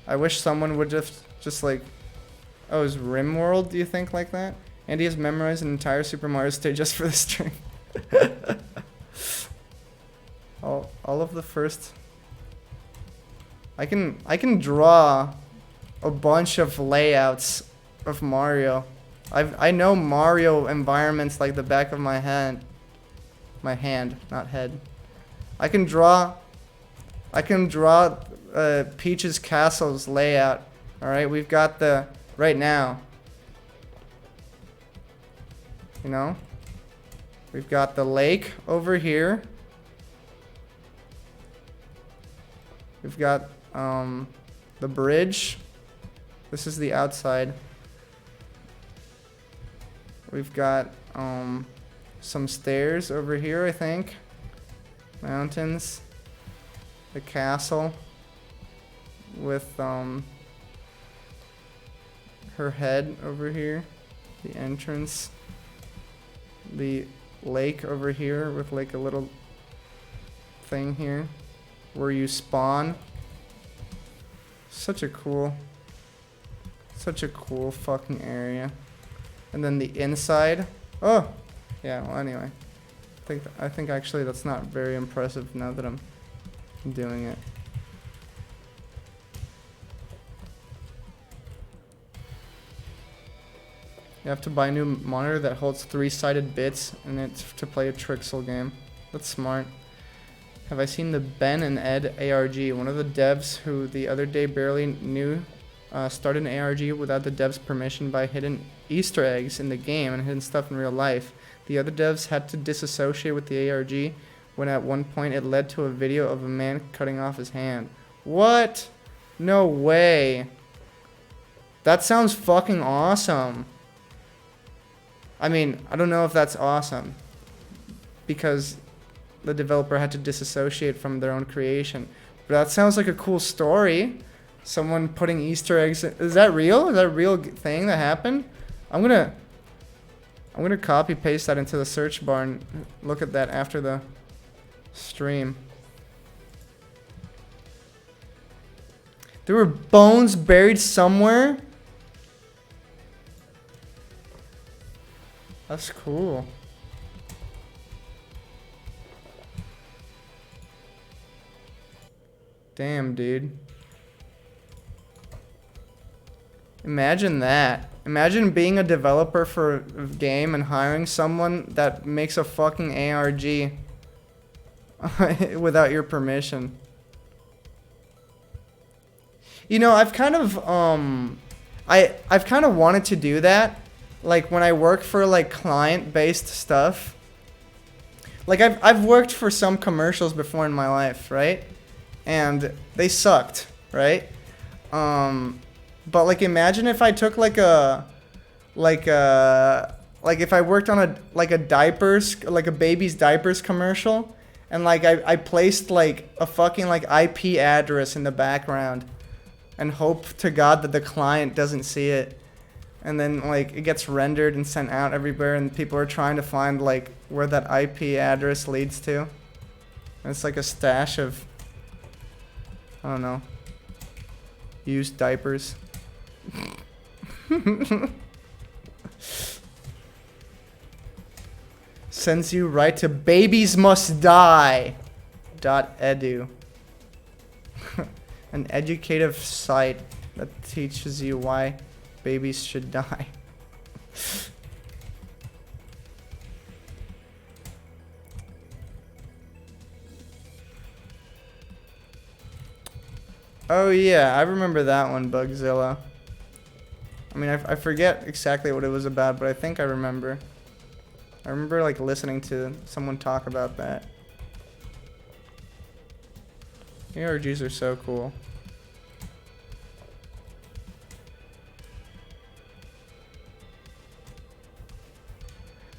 I wish someone would just like, oh, is RimWorld, do you think, like that? Andy has memorized an entire Super Mario stage just for this stream. all of the first. I can draw a bunch of layouts of Mario. I know Mario environments like the back of my hand. My hand, not head. I can draw Peach's Castle's layout. Alright, we've got the right now. You know? We've got the lake over here. We've got the bridge. This is the outside. We've got some stairs over here, I think. Mountains. The castle with her head over here. The entrance. The lake over here with like a little thing here where you spawn. Such a cool fucking area. And then the inside. Oh, yeah. Well, anyway, I think actually that's not very impressive now that I'm doing it. You have to buy a new monitor that holds 3-sided bits and it's to play a Trixel game. That's smart. Have I seen the Ben and Ed ARG? One of the devs who the other day barely knew started an ARG without the devs' permission by hidden Easter eggs in the game and hidden stuff in real life. The other devs had to disassociate with the ARG when at one point it led to a video of a man cutting off his hand. What? No way. That sounds fucking awesome. I mean, I don't know if that's awesome because the developer had to disassociate from their own creation. But that sounds like a cool story. Someone putting Easter eggs in. Is that real? Is that a real thing that happened? I'm gonna copy paste that into the search bar and look at that after the stream. There were bones buried somewhere? That's cool. Damn, dude. Imagine that. Imagine being a developer for a game and hiring someone that makes a fucking ARG without your permission. You know, I've kind of I've kind of wanted to do that. Like when I work for like client-based stuff. Like I've worked for some commercials before in my life, right? And they sucked, right? But like imagine if I took like if I worked on a diapers, like a baby's diapers commercial, and like I placed like a fucking like IP address in the background and hope to God that the client doesn't see it. And then like it gets rendered and sent out everywhere and people are trying to find like where that IP address leads to. And it's like a stash of, I don't know, used diapers. Sends you right to babiesmustdie.edu. An educative site that teaches you why babies should die. Oh yeah, I remember that one, Bugzilla. I mean, I forget exactly what it was about, but I think I remember. I remember like listening to someone talk about that. ARGs are so cool.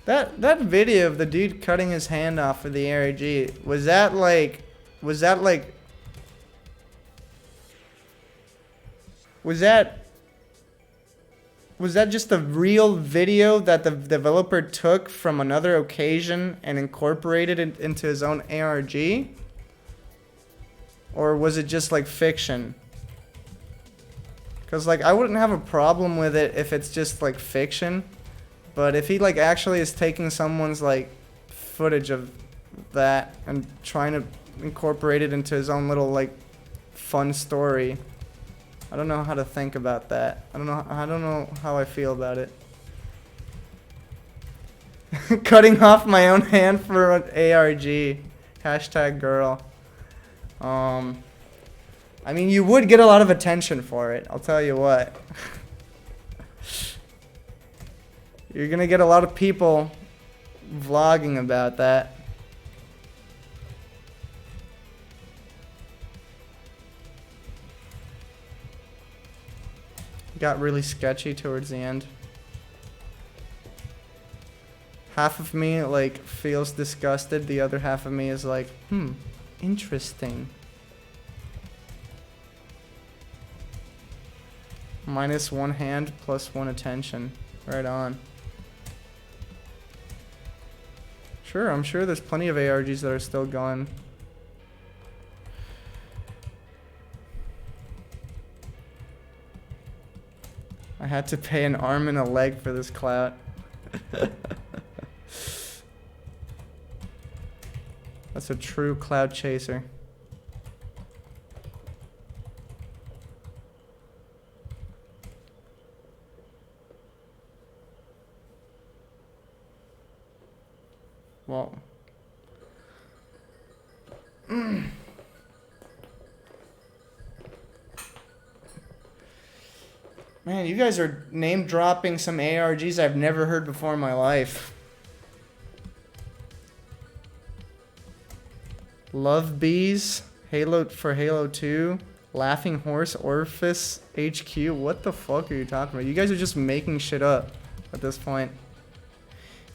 That video of the dude cutting his hand off for the ARG, was that just a real video that the developer took from another occasion and incorporated it into his own ARG? Or was it just like fiction? Because like I wouldn't have a problem with it if it's just like fiction. But if he like actually is taking someone's like footage of that and trying to incorporate it into his own little like fun story, I don't know how to think about that. I don't know how I feel about it. Cutting off my own hand for an ARG. Hashtag girl. I mean, you would get a lot of attention for it, I'll tell you what. You're gonna get a lot of people vlogging about that. Got really sketchy towards the end. Half of me like feels disgusted, the other half of me is like, interesting. Minus one hand, plus one attention. Right on. Sure, I'm sure there's plenty of ARGs that are still going. I had to pay an arm and a leg for this clout. That's a true cloud chaser. Man, you guys are name dropping some ARGs I've never heard before in my life. Love Bees, Halo for Halo 2, Laughing Horse, Orifice, HQ. What the fuck are you talking about? You guys are just making shit up at this point.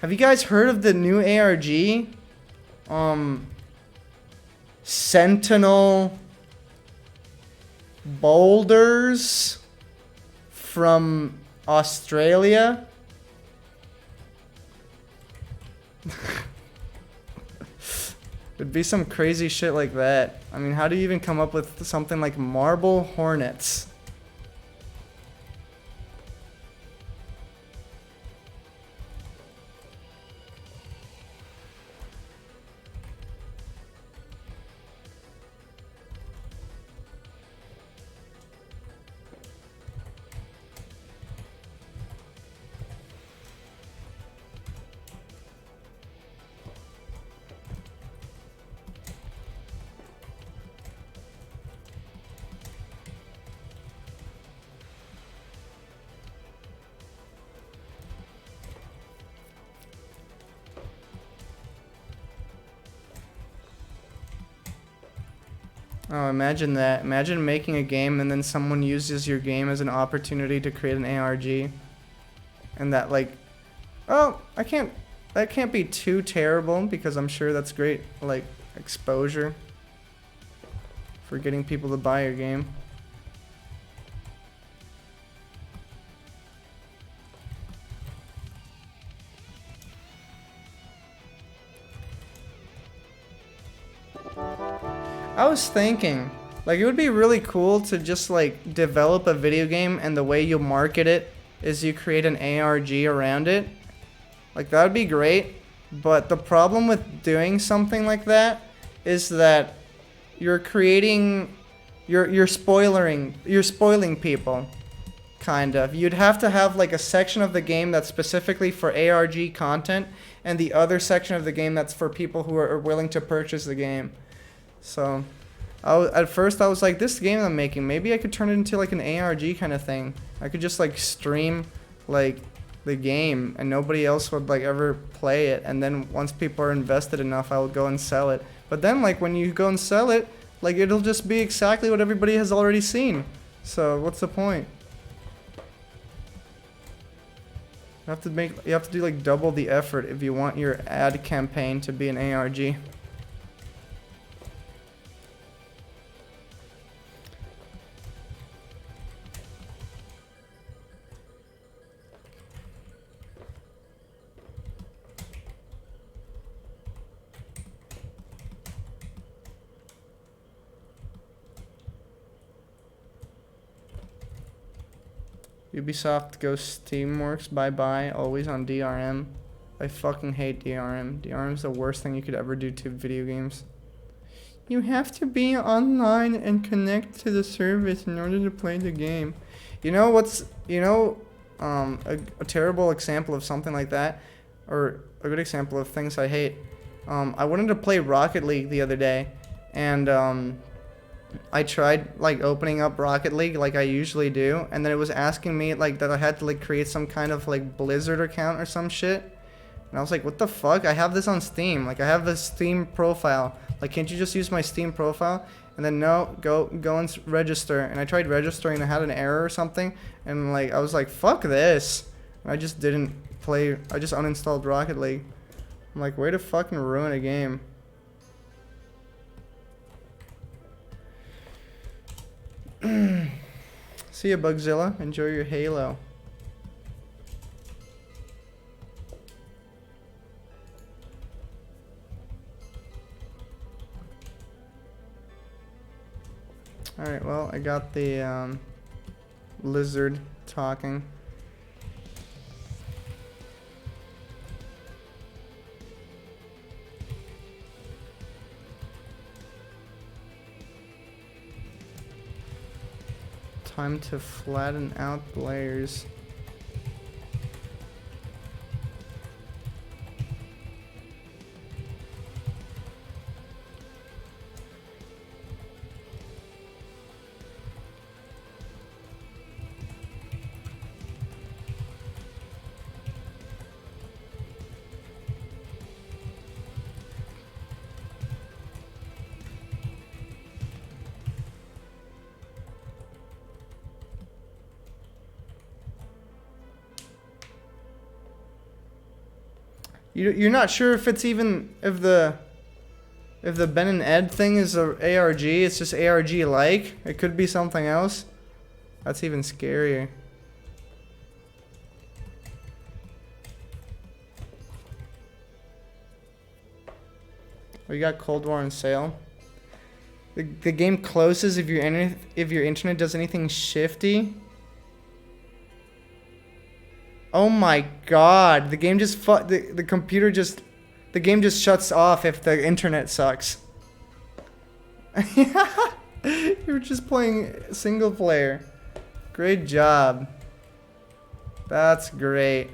Have you guys heard of the new ARG? Sentinel Boulders from Australia? It'd be some crazy shit like that. I mean, how do you even come up with something like Marble Hornets? Oh, imagine that. Imagine making a game and then someone uses your game as an opportunity to create an ARG. And that like, oh, that can't be too terrible because I'm sure that's great, like, exposure for getting people to buy your game. I was thinking, like, it would be really cool to just, like, develop a video game and the way you market it is you create an ARG around it. Like, that would be great, but the problem with doing something like that is that you're creating, you're spoiling people, kind of. You'd have to have, like, a section of the game that's specifically for ARG content and the other section of the game that's for people who are willing to purchase the game. So, at first I was like, this game I'm making, maybe I could turn it into like an ARG kind of thing. I could just like stream like the game and nobody else would like ever play it. And then once people are invested enough, I would go and sell it. But then like when you go and sell it, like it'll just be exactly what everybody has already seen. So what's the point? You have to do like double the effort if you want your ad campaign to be an ARG. Ubisoft Ghost Steamworks, bye-bye, always on DRM. I fucking hate DRM. DRM's the worst thing you could ever do to video games. You have to be online and connect to the service in order to play the game. You know what's, a terrible example of something like that, or a good example of things I hate. I wanted to play Rocket League the other day, and I tried like opening up Rocket League like I usually do, and then it was asking me like that I had to like create some kind of like Blizzard account or some shit. And I was like, what the fuck? I have this on Steam. Like I have a Steam profile. Like can't you just use my Steam profile? And then no, go and register. And I tried registering and I had an error or something, and like I was like, fuck this. And I just didn't play. I just uninstalled Rocket League. I'm like, way to fucking ruin a game. See ya, Bugzilla. Enjoy your Halo. Alright, well, I got the lizard talking. Time to flatten out the layers. You're not sure if it's even if the Ben and Ed thing is a ARG. It's just ARG like. It could be something else. That's even scarier. We got Cold War on sale. The game closes if your internet does anything shifty. Oh my god, the game just the computer just the game just shuts off if the internet sucks. You're just playing single player. Great job. That's great.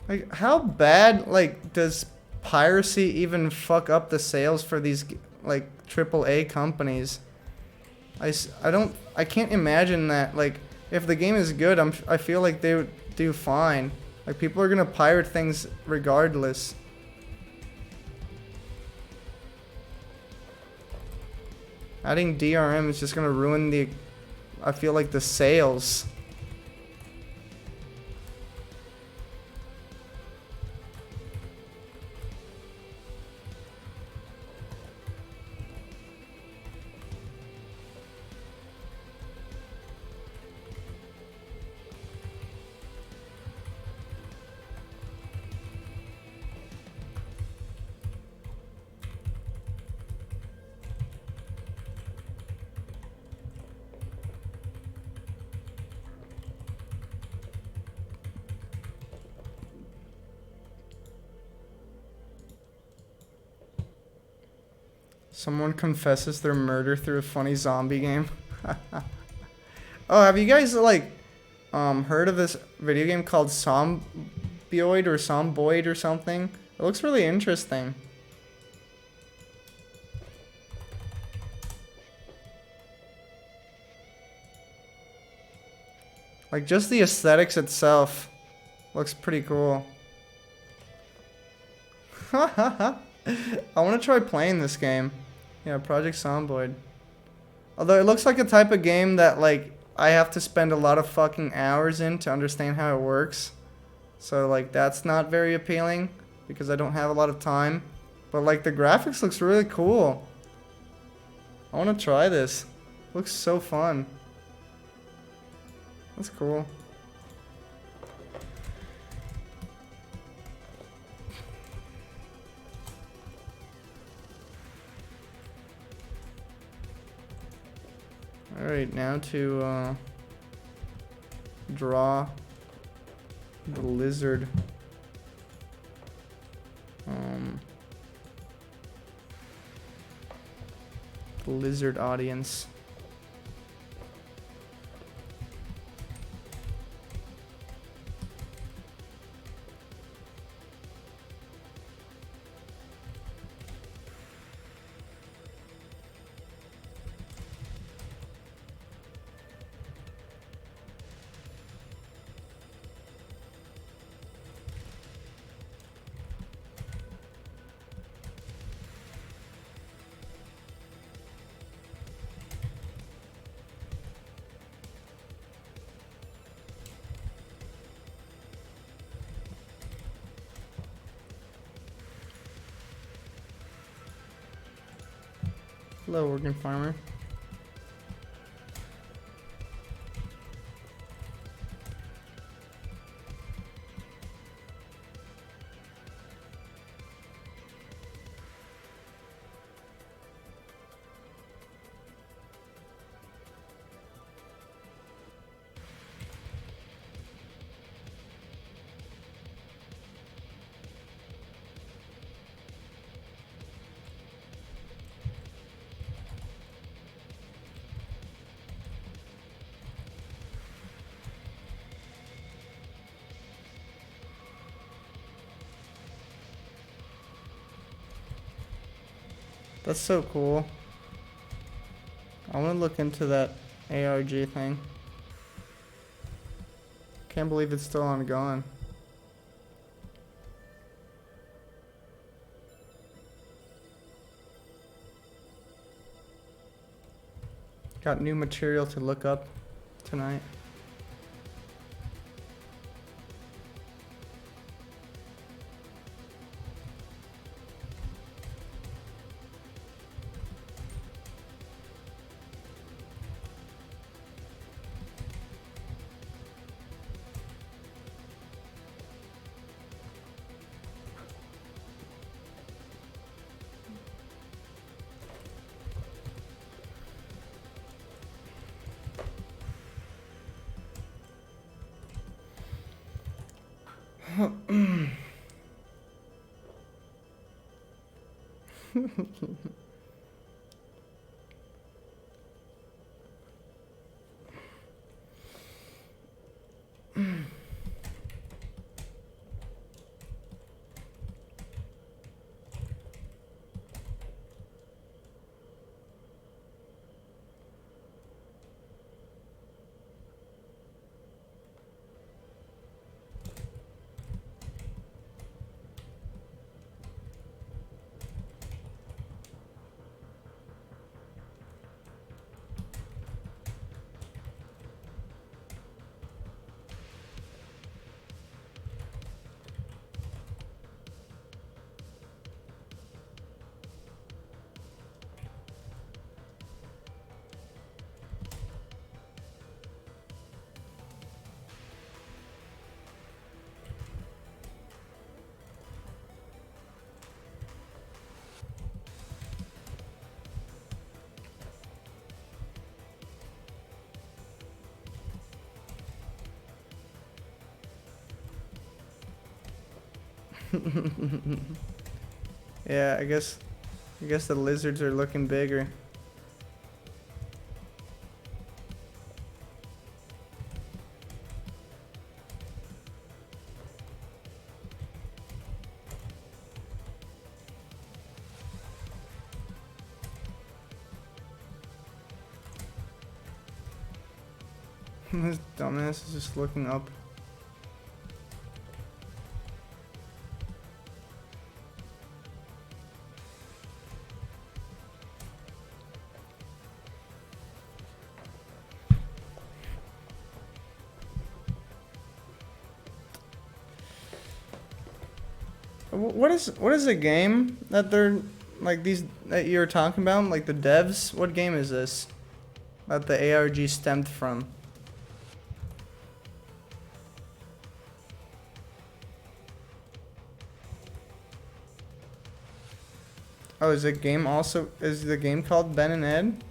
Like, how bad, like, does piracy even fuck up the sales for these, like, AAA companies? I can't imagine that, like, if the game is good, I feel like they would do fine. Like, people are gonna pirate things regardless. Adding DRM is just gonna ruin the, I feel like, the sales. Someone confesses their murder through a funny zombie game. Oh, have you guys, like, heard of this video game called Zombioid or Zomboid or something? It looks really interesting. Like, just the aesthetics itself looks pretty cool. I want to try playing this game. Yeah, Project Zomboid. Although it looks like a type of game that, like, I have to spend a lot of fucking hours in to understand how it works. So, like, that's not very appealing because I don't have a lot of time. But, like, the graphics looks really cool. I want to try this. Looks so fun. That's cool. Alright, now to draw the lizard. The lizard audience. Hello, organ farmer. That's so cool. I want to look into that ARG thing. Can't believe it's still ongoing. Got new material to look up tonight. Yeah, I guess the lizards are looking bigger. This dumbass is just looking up. What is the game that they're like these that you're talking about? Like the devs? What game is this that the ARG stemmed from? Oh, is the game called Ben and Ed?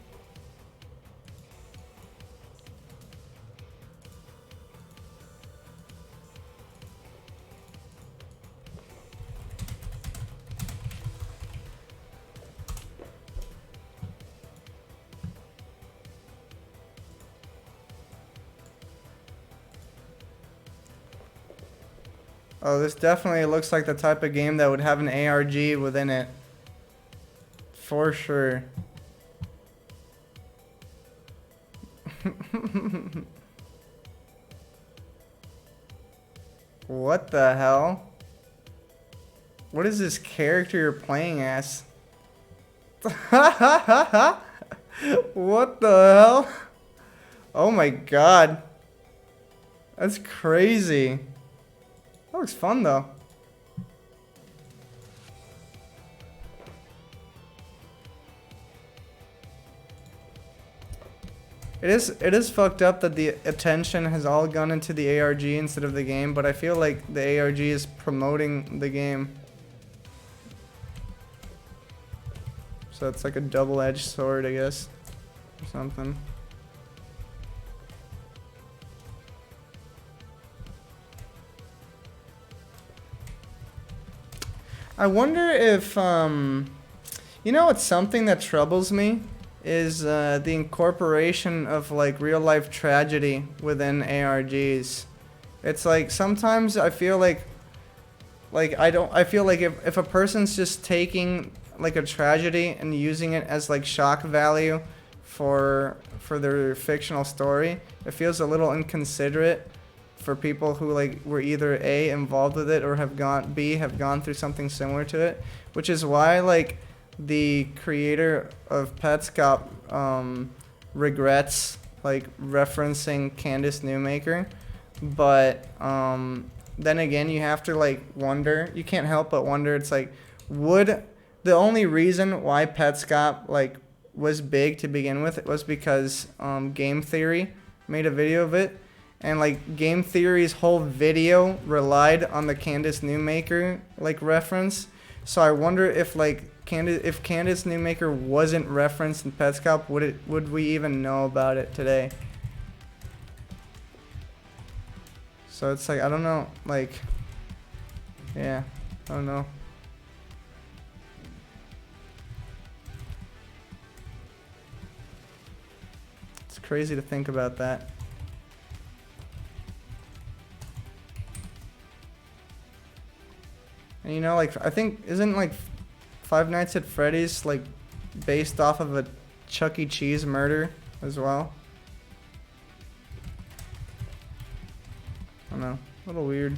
Oh, this definitely looks like the type of game that would have an ARG within it. For sure. What the hell? What is this character you're playing as? What the hell? Oh my god. That's crazy. That looks fun though. It is fucked up that the attention has all gone into the ARG instead of the game, but I feel like the ARG is promoting the game. So it's like a double-edged sword, I guess, or something. I wonder if, you know what's something that troubles me? Is the incorporation of like real life tragedy within ARGs. It's like sometimes I feel like I feel like if a person's just taking like a tragedy and using it as like shock value for their fictional story, it feels a little inconsiderate for people who like were either A, involved with it, or have gone through something similar to it, which is why like the creator of Petscop regrets like referencing Candace Newmaker, but then again you have to like wonder, you can't help but wonder, it's like, would the only reason why Petscop like was big to begin with was because Game Theory made a video of it, and like Game Theory's whole video relied on the Candace Newmaker like reference. So I wonder if like if Candace Newmaker wasn't referenced in Petscop, would we even know about it today? So it's like, I don't know, like Yeah. Oh no. It's crazy to think about that. And you know, like, I think, isn't like Five Nights at Freddy's like based off of a Chuck E. Cheese murder as well? I don't know. A little weird.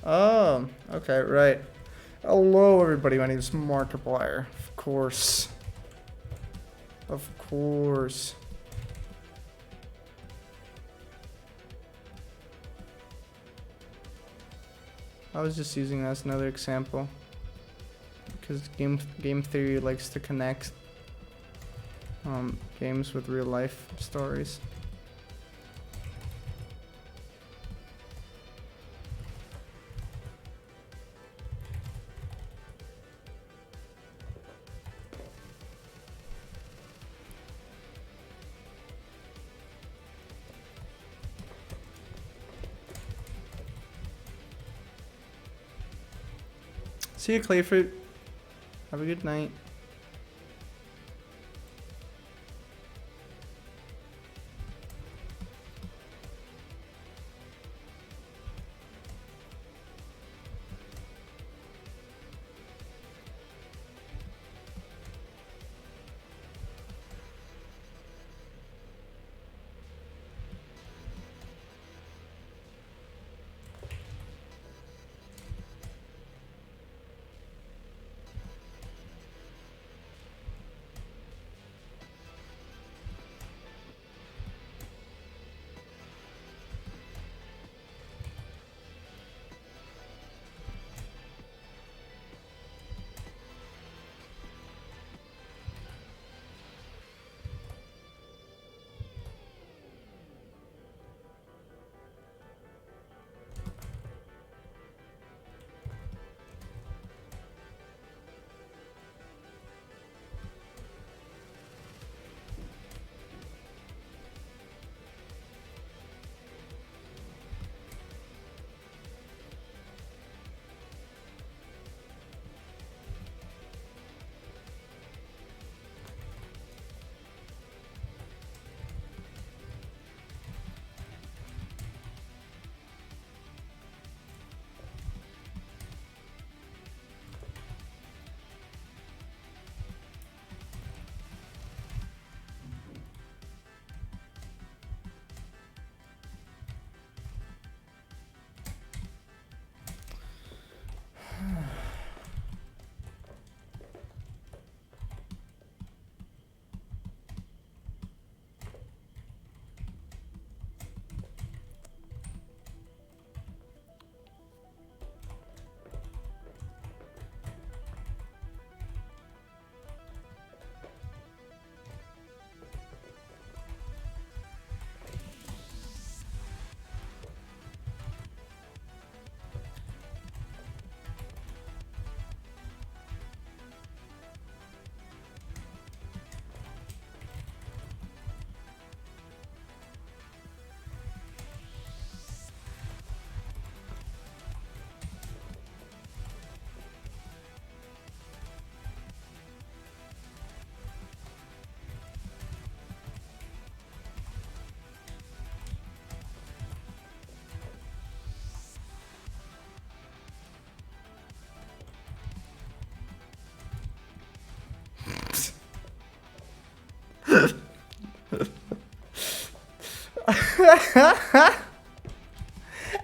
Oh, okay, right. Hello, everybody. My name is Markiplier. Of course. Of course. I was just using that as another example. Because game theory likes to connect games with real life stories. See you, Clayfruit. Have a good night.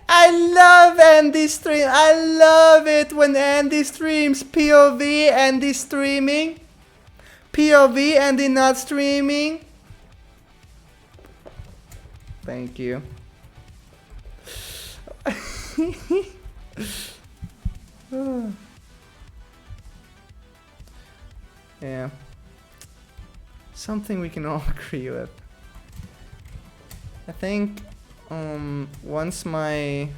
I love Andy stream. I love it when Andy streams. POV, Andy streaming. POV, Andy not streaming. Thank you. Yeah. Something we can all agree with. I think once my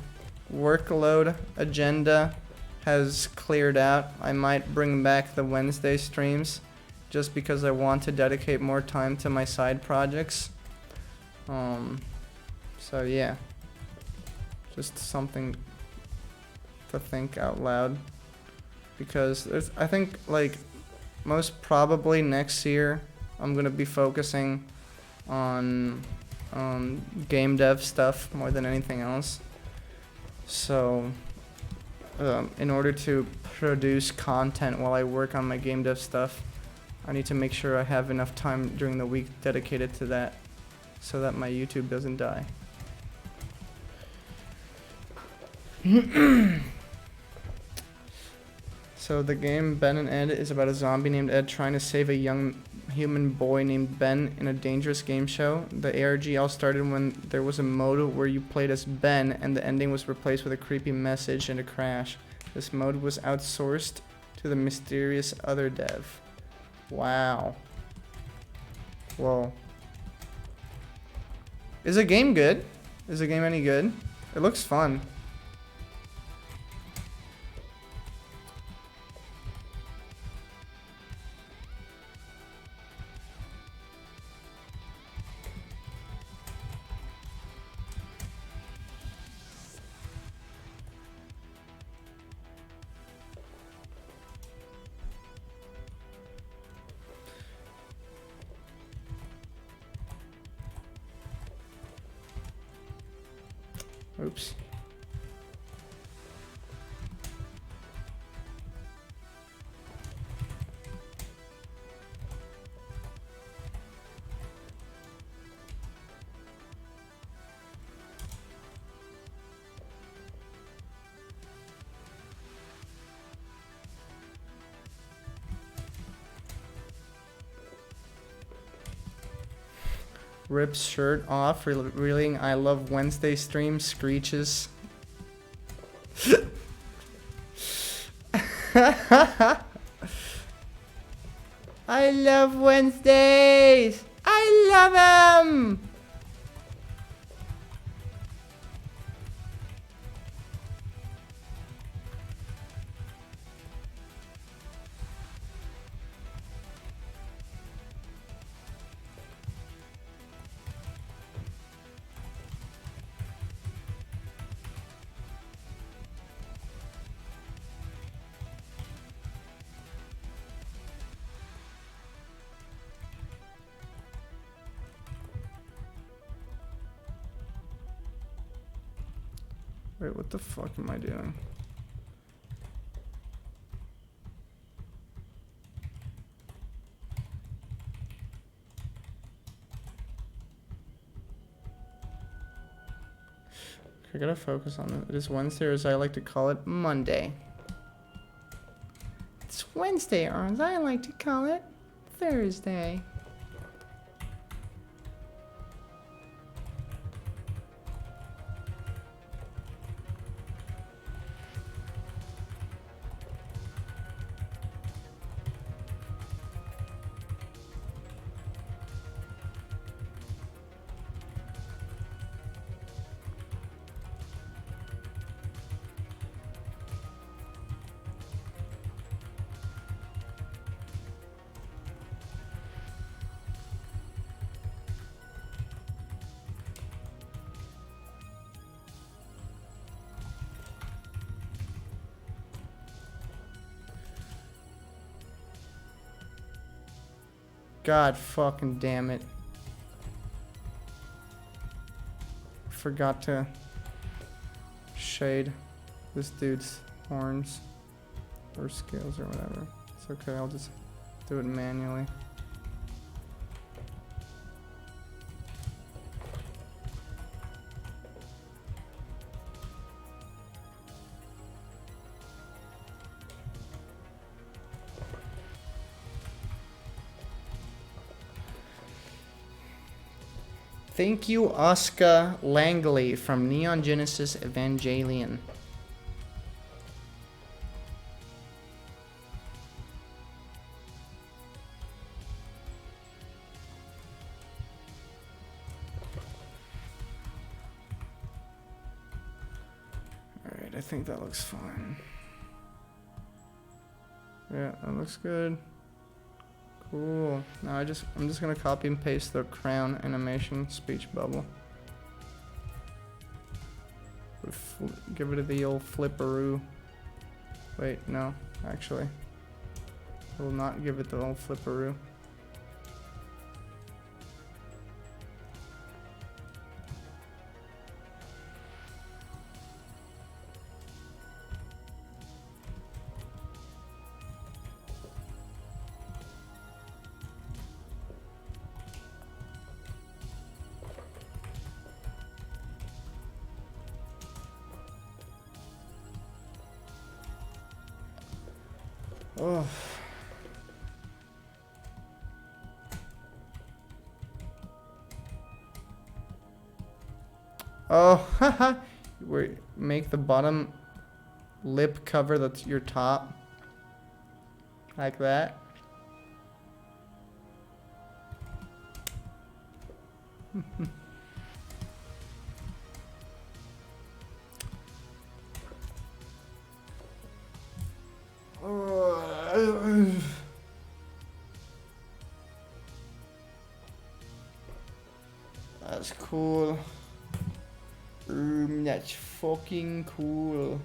workload agenda has cleared out, I might bring back the Wednesday streams just because I want to dedicate more time to my side projects. So yeah, just something to think out loud, because I think like most probably next year I'm gonna be focusing on game dev stuff more than anything else. So in order to produce content while I work on my game dev stuff, I need to make sure I have enough time during the week dedicated to that so that my YouTube doesn't die. So the game Ben and Ed is about a zombie named Ed trying to save a young human boy named Ben in a dangerous game show. The ARG all started when there was a mode where you played as Ben and the ending was replaced with a creepy message and a crash. This mode was outsourced to the mysterious other dev. Wow. Whoa. Is the game good? Is the game any good? It looks fun. Oops. Rips shirt off, reeling I love Wednesday stream, screeches. I love Wednesdays! I love them! Wait, what the fuck am I doing? I gotta focus on it. It is Wednesday, or as I like to call it, Monday. It's Wednesday, or as I like to call it, Thursday. God fucking damn it. Forgot to shade this dude's horns or scales or whatever. It's okay, I'll just do it manually. Thank you, Oscar Langley from Neon Genesis Evangelion. Alright, I think that looks fine. Yeah, that looks good. Cool. Now I'm just gonna copy and paste the crown animation speech bubble. Give it the old flipperoo. Wait, no, actually. I will not give it the old flipperoo. Oh. Oh, haha. Make the bottom lip cover that's your top. Like that. That's cool. That's fucking cool.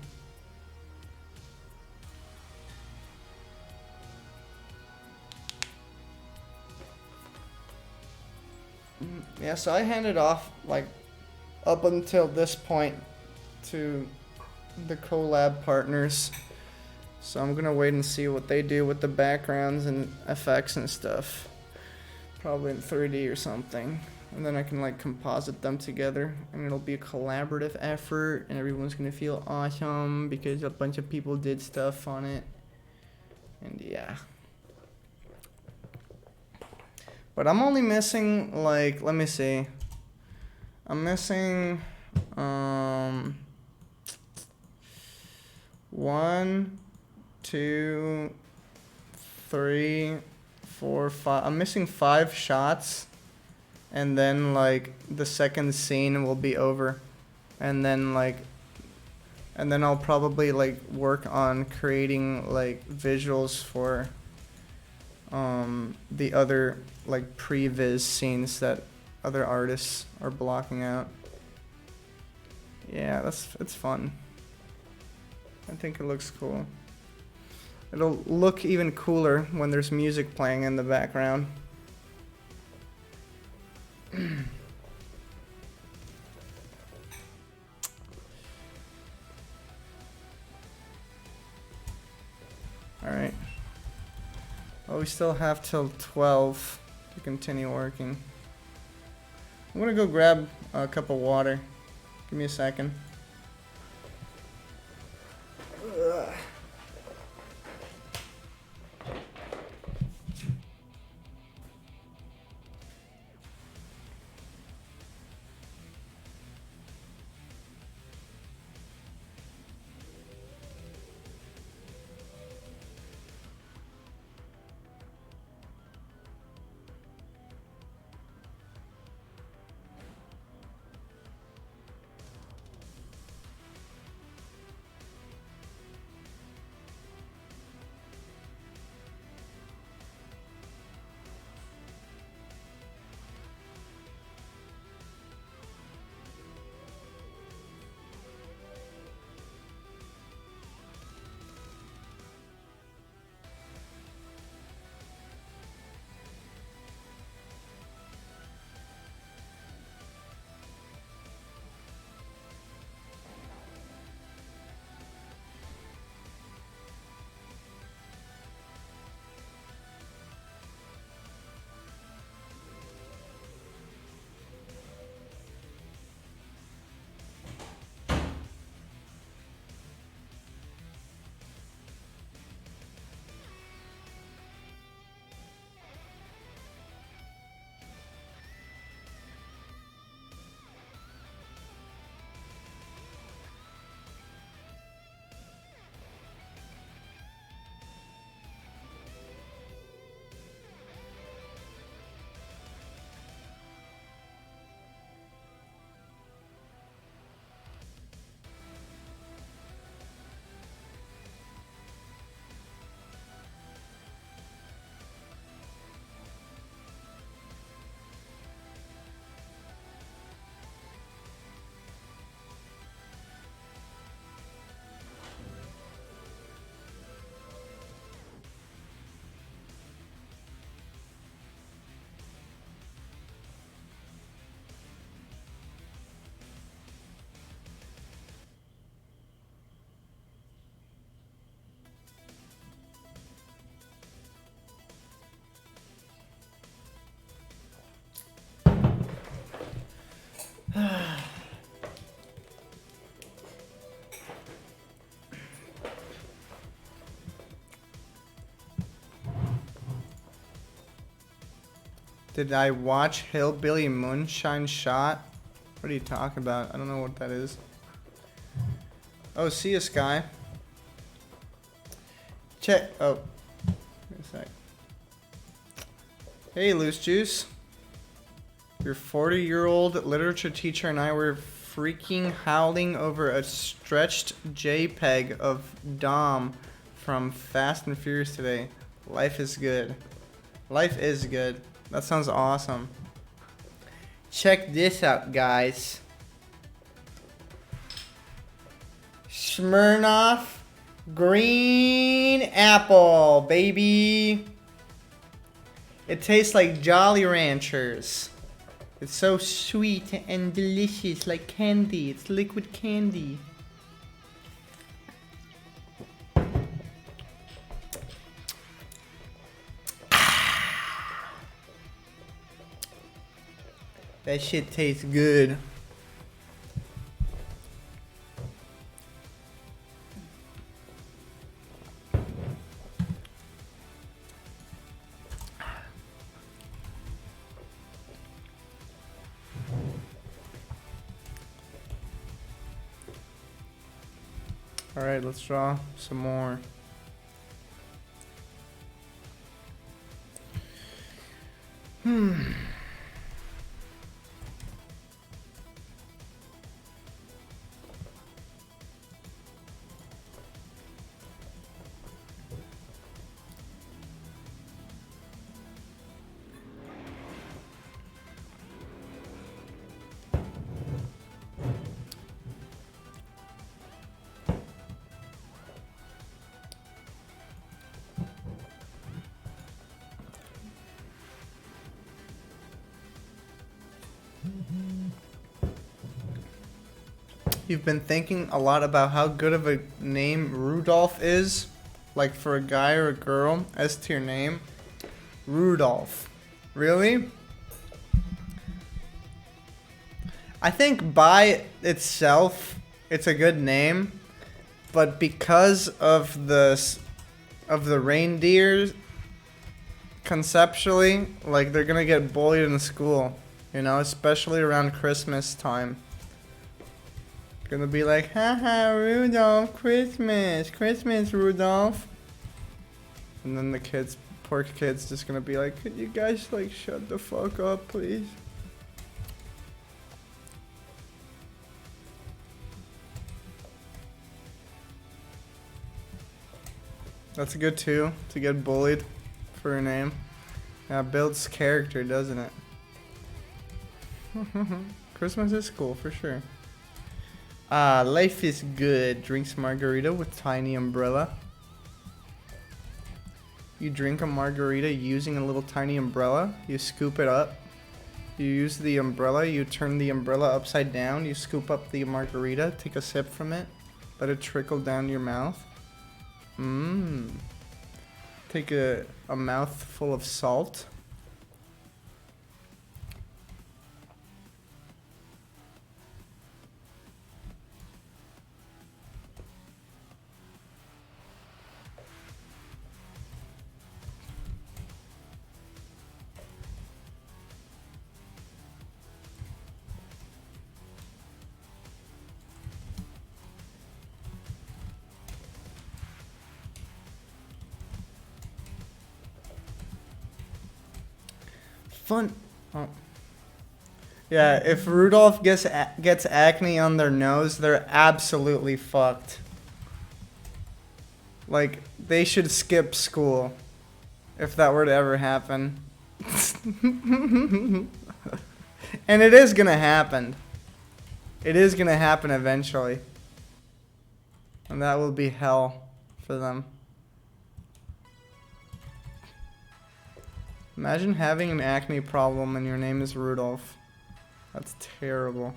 Yeah, so I handed off, like, up until this point to the collab partners. So I'm gonna wait and see what they do with the backgrounds and effects and stuff. Probably in 3D or something. And then I can like composite them together and it'll be a collaborative effort and everyone's gonna feel awesome because a bunch of people did stuff on it. And yeah. But I'm only missing like, let me see. I'm missing 1, 2, 3, 4, 5. I'm missing 5 shots. And then like the second scene will be over. And then I'll probably like work on creating like visuals for the other like pre-viz scenes that other artists are blocking out. Yeah, it's fun. I think it looks cool. It'll look even cooler when there's music playing in the background. Alright. Oh, we still have till 12 to continue working. I'm gonna go grab a cup of water. Give me a second. Ugh. Did I watch Hillbilly Moonshine Shot? What are you talking about? I don't know what that is. Oh, see ya, Sky. Check. Oh. Wait a sec. Hey, Loose Juice. Your 40-year-old literature teacher and I were freaking howling over a stretched JPEG of Dom from Fast and Furious today. Life is good. Life is good. That sounds awesome. Check this out, guys. Smirnoff Green Apple, baby. It tastes like Jolly Ranchers. It's so sweet and delicious, like candy. It's liquid candy. That shit tastes good. Alright, let's draw some more. You've been thinking a lot about how good of a name Rudolph is? Like for a guy or a girl, as to your name? Rudolph. Really? I think by itself, it's a good name. But because of the reindeers, conceptually, like they're gonna get bullied in school. You know, especially around Christmas time. Gonna be like, haha, Rudolph, Christmas, Christmas, Rudolph. And then the kids, poor kids, just gonna be like, could you guys like shut the fuck up, please? That's good too, to get bullied for your name. Yeah, it builds character, doesn't it? Christmas is cool, for sure. Life is good. Drinks margarita with tiny umbrella. You drink a margarita using a little tiny umbrella. You scoop it up. You use the umbrella. You turn the umbrella upside down. You scoop up the margarita. Take a sip from it. Let it trickle down your mouth. Mmm. Take a mouthful of salt. Fun. Oh. Yeah, if Rudolph gets acne on their nose, they're absolutely fucked. Like, they should skip school if that were to ever happen. And it is gonna happen. It is gonna happen eventually. And that will be hell for them. Imagine having an acne problem and your name is Rudolph. That's terrible.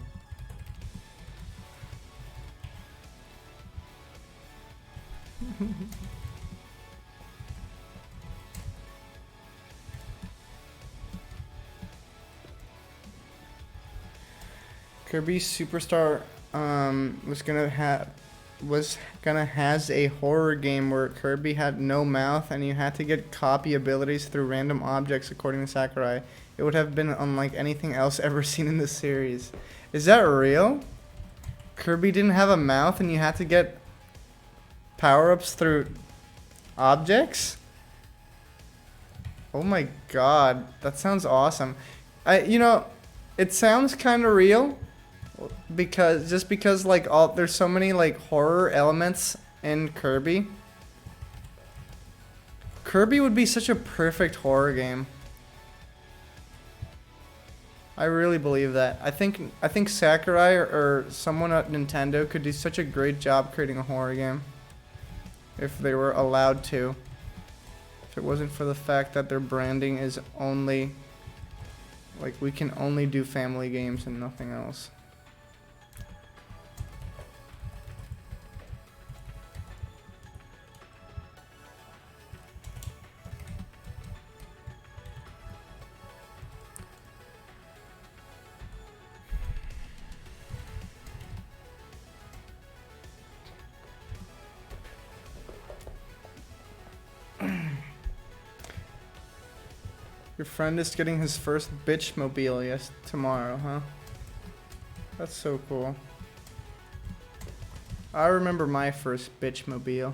Kirby Superstar was gonna have was gonna has a horror game where Kirby had no mouth and you had to get copy abilities through random objects according to Sakurai, it would have been unlike anything else ever seen in the series. Is that real? Kirby didn't have a mouth and you had to get power-ups through objects? Oh my god, that sounds awesome. It sounds kind of real because like there's so many like horror elements in Kirby. Kirby would be such a perfect horror game. I really believe that. I think Sakurai or someone at Nintendo could do such a great job creating a horror game if they were allowed to. If it wasn't for the fact that their branding is only like we can only do family games and nothing else. Your friend is getting his first bitch mobile tomorrow, huh? That's so cool. I remember my first bitch mobile.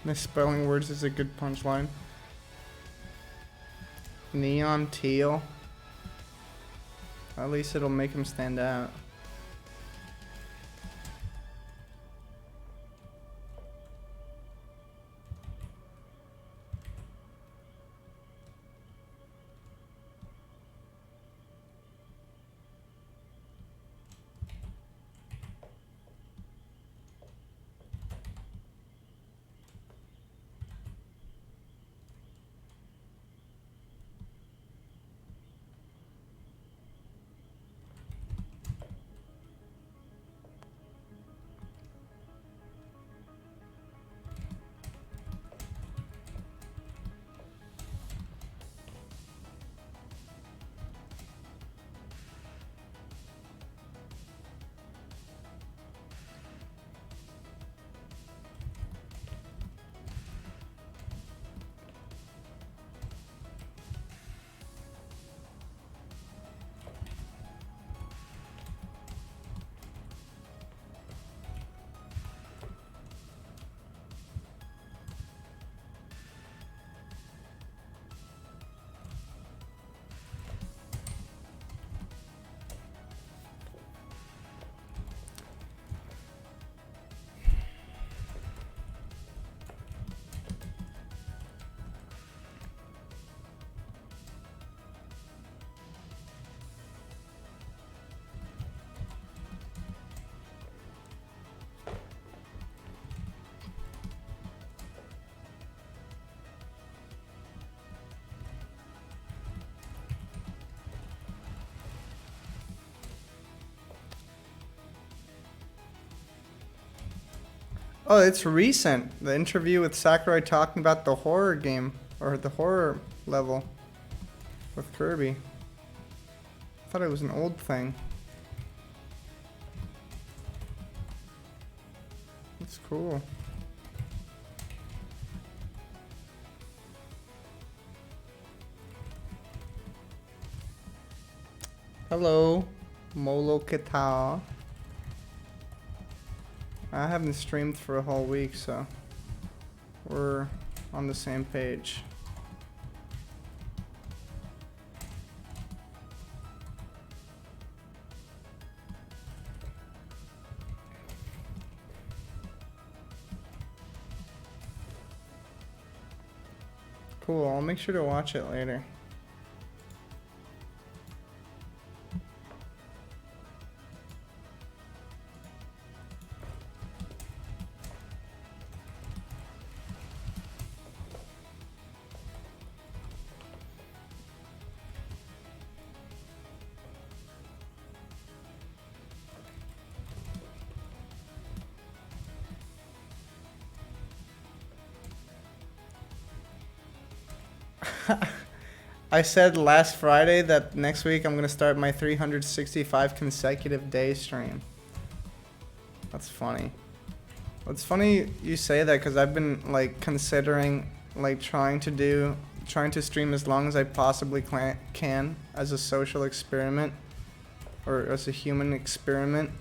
Misspelling words is a good punchline. Neon teal. At least it'll make him stand out. Oh, it's recent. The interview with Sakurai talking about the horror game, or the horror level with Kirby. I thought it was an old thing. Cool. Hello, Molo Kita. I haven't streamed for a whole week, so we're on the same page. Cool, I'll make sure to watch it later. I said last Friday that next week I'm gonna start my 365 consecutive day stream. That's funny. It's funny you say that because I've been like considering like trying to stream as long as I possibly can as a social experiment or as a human experiment,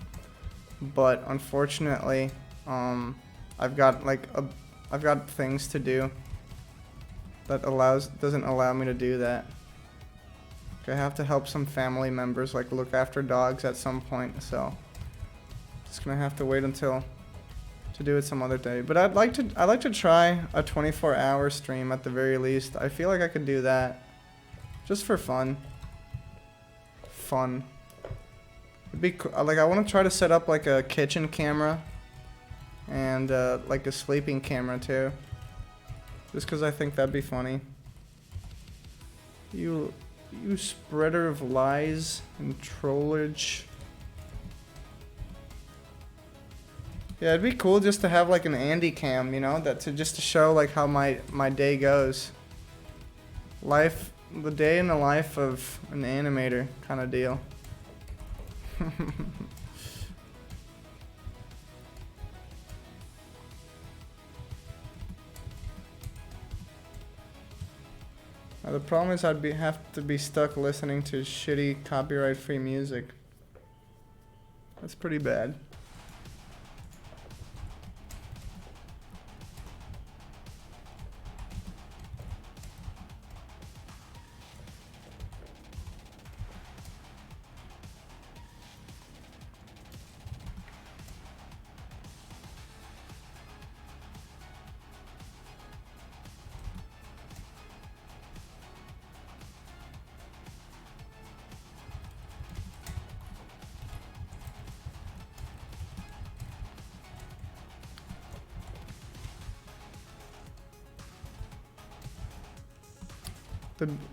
but unfortunately I've got things to do that doesn't allow me to do that. I have to help some family members like look after dogs at some point, so just gonna have to wait until to do it some other day. But I'd like to try a 24-hour stream at the very least. I feel like I could do that just for fun. It'd be like I want to try to set up like a kitchen camera and like a sleeping camera too. Just because I think that'd be funny. You spreader of lies and trollage. Yeah, it'd be cool just to have like an Andy cam, you know, just to show like how my day goes. The day in the life of an animator kind of deal. The problem is have to be stuck listening to shitty copyright-free music. That's pretty bad.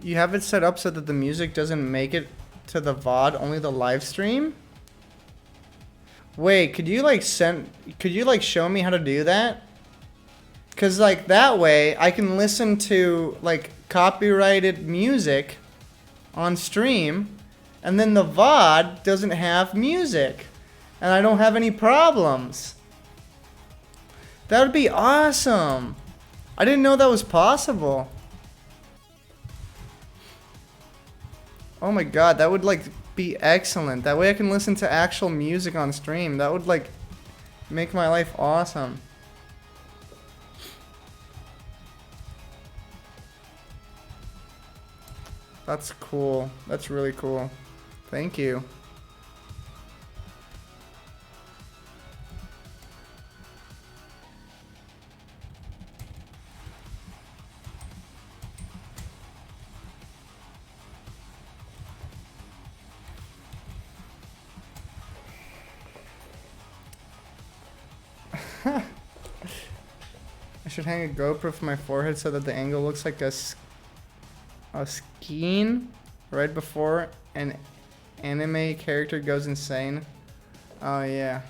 You have it set up so that the music doesn't make it to the VOD, only the live stream? Wait, could you like show me how to do that? Cause like that way I can listen to like copyrighted music on stream and then the VOD doesn't have music and I don't have any problems. That would be awesome. I didn't know that was possible. Oh my god, that would like be excellent. That way I can listen to actual music on stream. That would like make my life awesome. That's cool. That's really cool. Thank you. I should hang a GoPro from my forehead so that the angle looks like a skein right before an anime character goes insane. Oh yeah.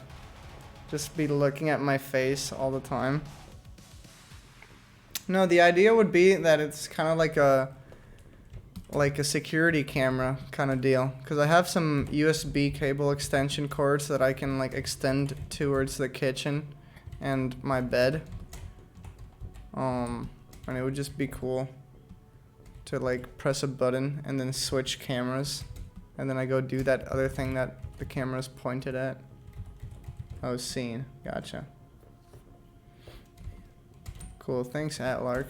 Just be looking at my face all the time. No, the idea would be that it's kind of like a security camera kind of deal, because I have some USB cable extension cords that I can like extend towards the kitchen and my bed. And it would just be cool to like press a button and then switch cameras, and then I go do that other thing that the camera's pointed at. Oh, scene. Gotcha. Cool. Thanks, Atlark.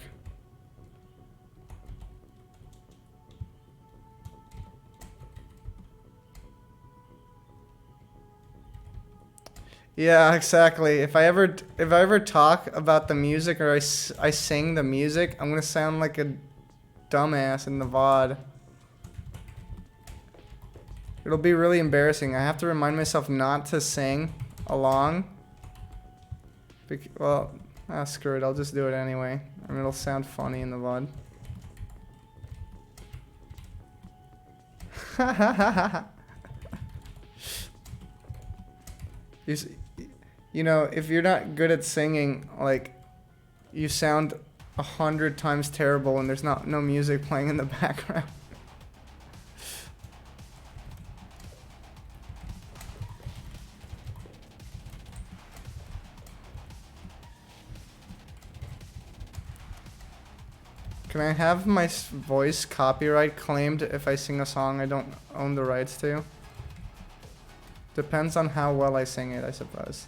Yeah, exactly. If I ever talk about the music or I sing the music, I'm gonna sound like a dumbass in the VOD. It'll be really embarrassing. I have to remind myself not to sing along. Well, screw it. I'll just do it anyway. I mean, it'll sound funny in the VOD. You know, if you're not good at singing, like, you sound 100 times terrible when there's no music playing in the background. Can I have my voice copyright claimed if I sing a song I don't own the rights to? Depends on how well I sing it, I suppose.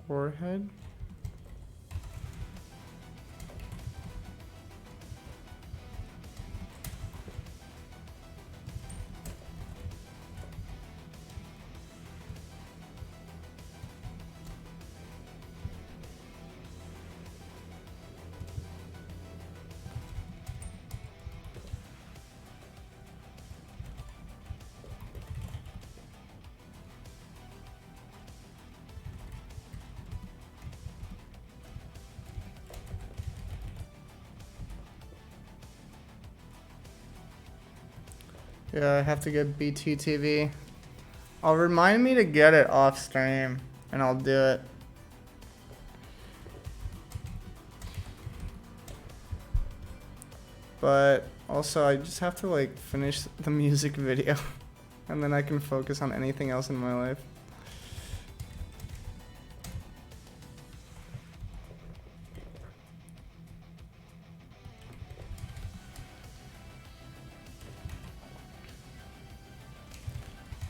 Forehead. Yeah, I have to get BTTV. I'll remind me to get it off stream, and I'll do it. But also, I just have to like finish the music video, and then I can focus on anything else in my life.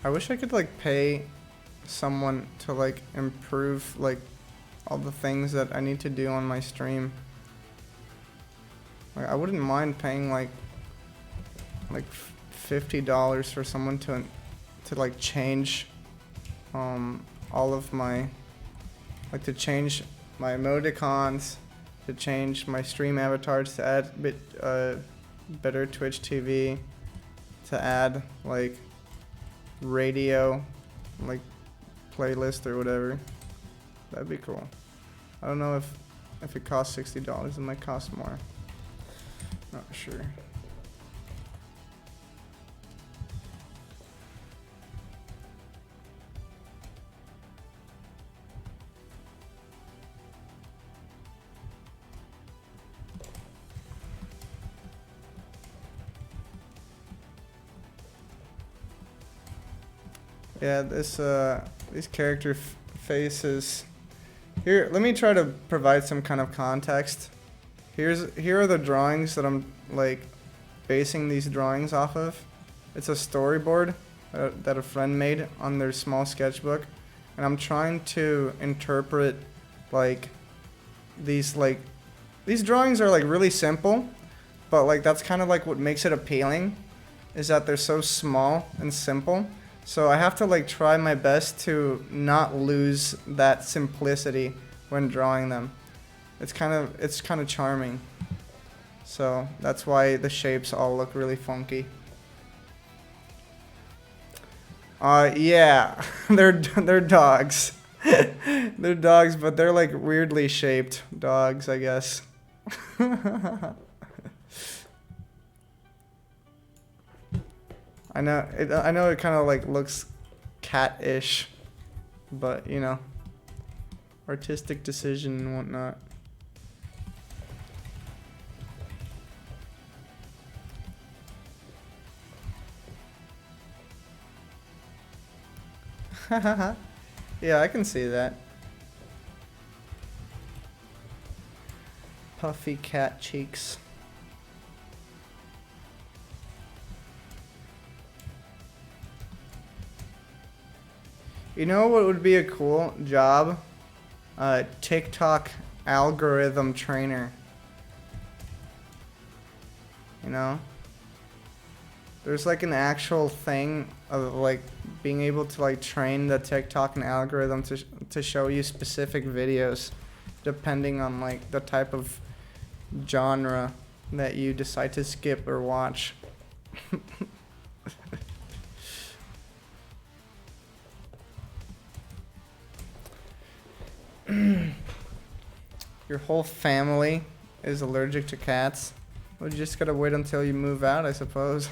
I wish I could like pay someone to like improve like all the things that I need to do on my stream. Like, I wouldn't mind paying like $50 for someone to like change all of my to change my emoticons, to change my stream avatars, to add better Twitch TV, to add like radio like playlist or whatever. That'd be cool. I don't know if it costs $60. It might cost more. Not sure. Yeah, these character faces. Here, let me try to provide some kind of context. Here are the drawings that I'm like basing these drawings off of. It's a storyboard that a friend made on their small sketchbook, and I'm trying to interpret like these drawings are like really simple, but like that's kind of like what makes it appealing, is that they're so small and simple. So I have to like try my best to not lose that simplicity when drawing them. It's kind of charming. So that's why the shapes all look really funky. Yeah, they're dogs. They're dogs, but they're like weirdly shaped dogs, I guess. I know it kind of like looks cat-ish, but you know, artistic decision and whatnot. Yeah, I can see that. Puffy cat cheeks. You know what would be a cool job? TikTok algorithm trainer. You know? There's like an actual thing of like being able to like train the TikTok and algorithm to show you specific videos depending on like the type of genre that you decide to skip or watch. Your whole family is allergic to cats. Well, you just gotta wait until you move out, I suppose.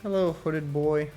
Hello, hooded boy.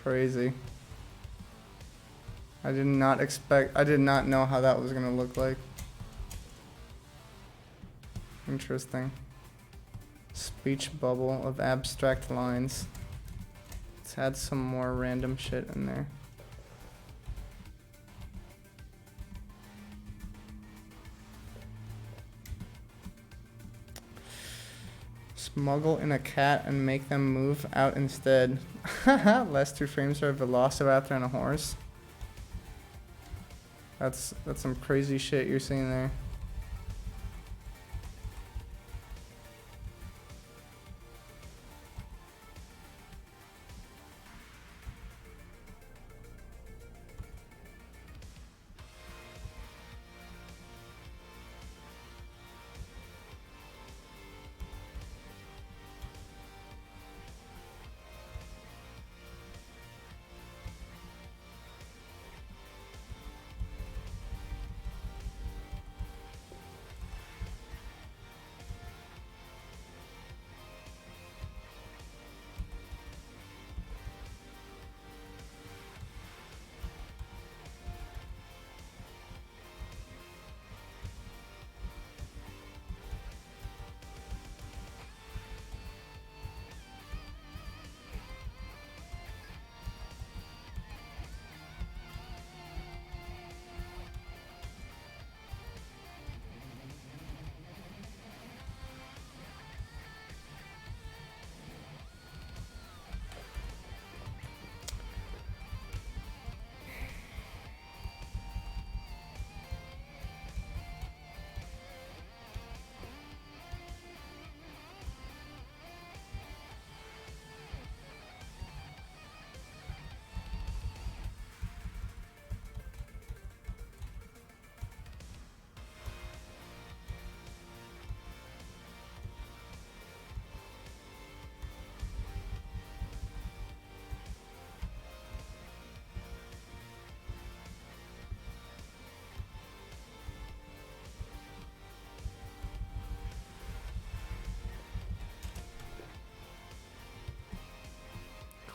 Crazy. I did not know how that was gonna look like. Interesting. Speech bubble of abstract lines. Let's add some more random shit in there. Smuggle in a cat and make them move out instead. Last 2 frames are a velociraptor and a horse. That's some crazy shit you're seeing there.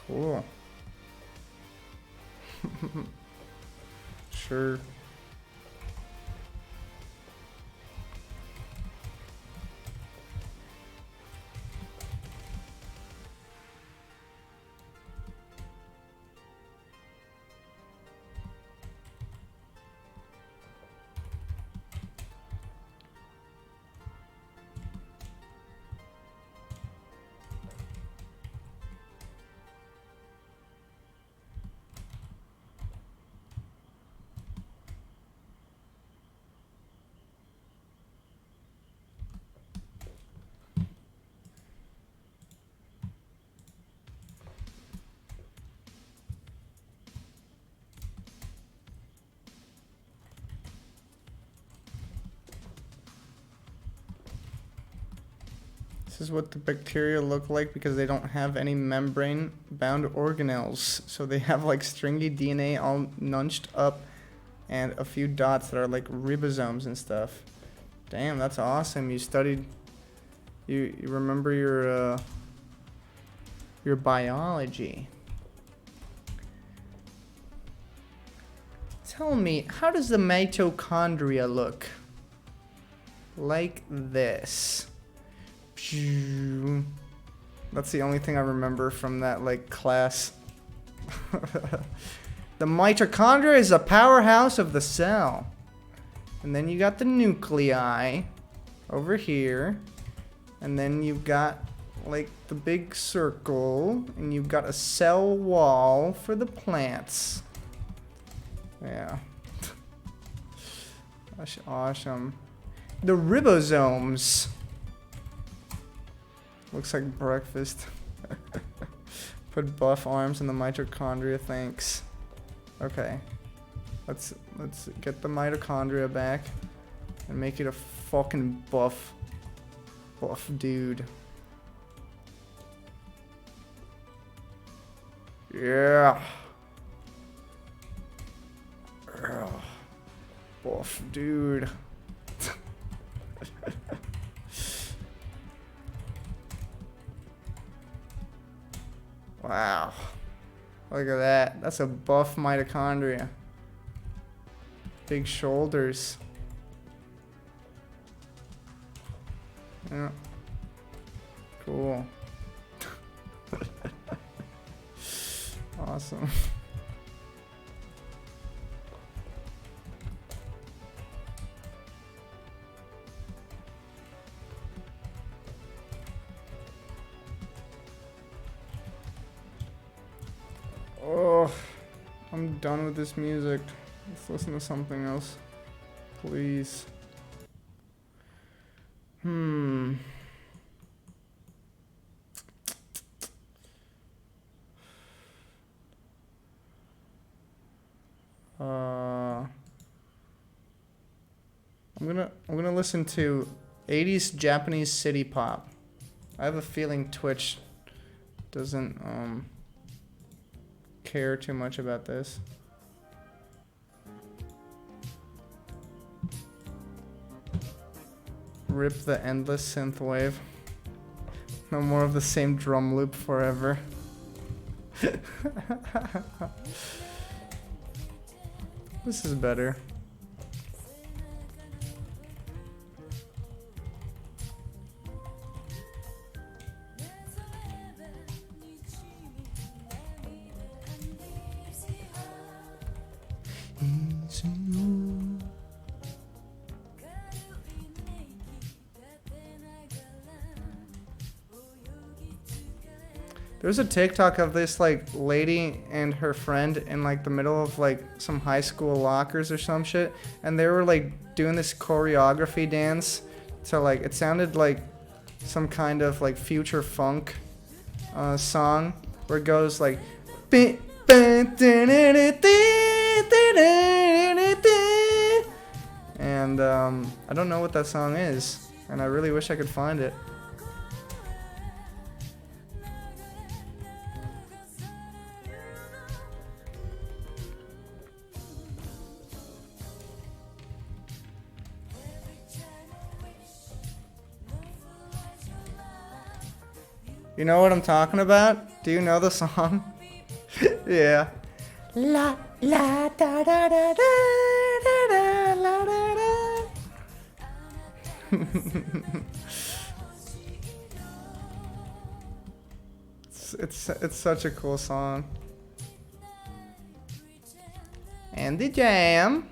Cool. Sure. This is what the bacteria look like because they don't have any membrane-bound organelles. So they have like stringy DNA all nunched up and a few dots that are like ribosomes and stuff. Damn, that's awesome. You studied... You remember your biology. Tell me, how does the mitochondria look? Like this. That's the only thing I remember from that like class. The mitochondria is a powerhouse of the cell. And then you got the nuclei over here. And then you've got like the big circle. And you've got a cell wall for the plants. Yeah. That's awesome. The ribosomes. Looks like breakfast. Put buff arms in the mitochondria, thanks. Okay. Let's get the mitochondria back and make it a fucking buff dude. Yeah. Buff dude. Wow. Look at that. That's a buff mitochondria. Big shoulders. Yeah. Cool. Awesome. Oh, I'm done with this music. Let's listen to something else, please. I'm gonna listen to 80s Japanese city pop. I have a feeling Twitch doesn't care too much about this. Rip the endless synthwave. No more of the same drum loop forever. This is better. There's a TikTok of this like lady and her friend in like the middle of like some high school lockers or some shit, and they were like doing this choreography dance to like, it sounded like some kind of like future funk song where it goes like and I don't know what that song is, and I really wish I could find it. You know what I'm talking about? Do you know the song? Yeah. La la da da da da da da la da da. It's such a cool song. And the jam.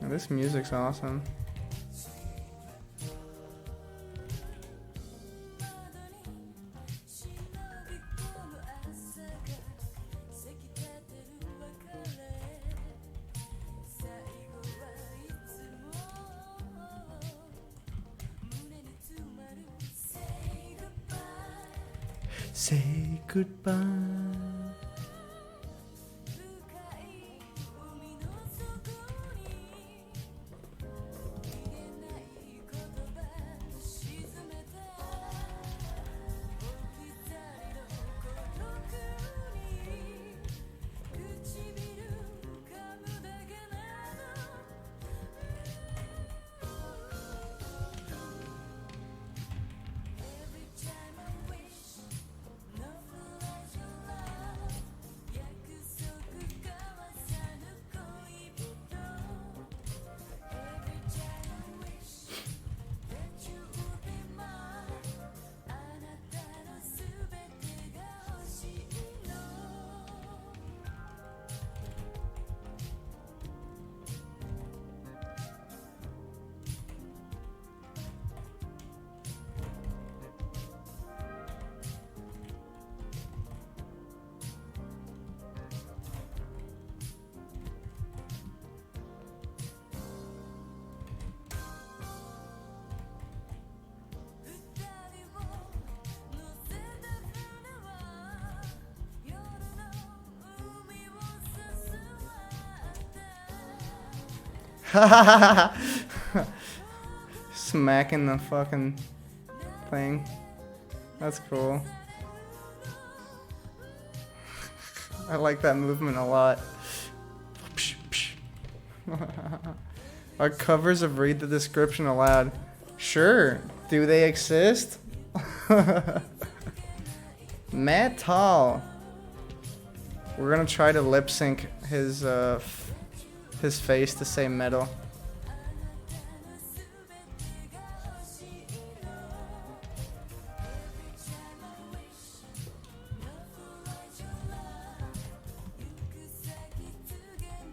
And this music's awesome. Say goodbye. Smacking the fucking thing. That's cool. I like that movement a lot. Are covers of Read the Description allowed? Sure. Do they exist? Metal. We're gonna try to lip sync his face to say metal.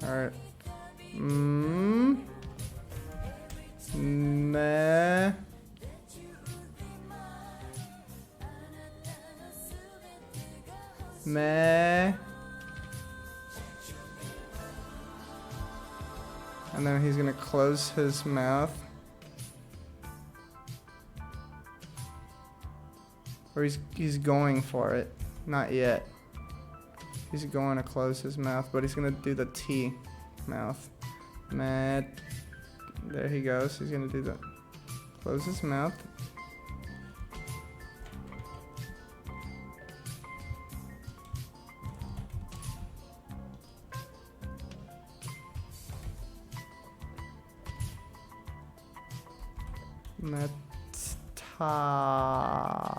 Alright. Me. And then he's gonna close his mouth. Or he's going for it. Not yet. He's going to close his mouth, but he's gonna do the T mouth. There he goes. He's gonna do the close his mouth. Ta.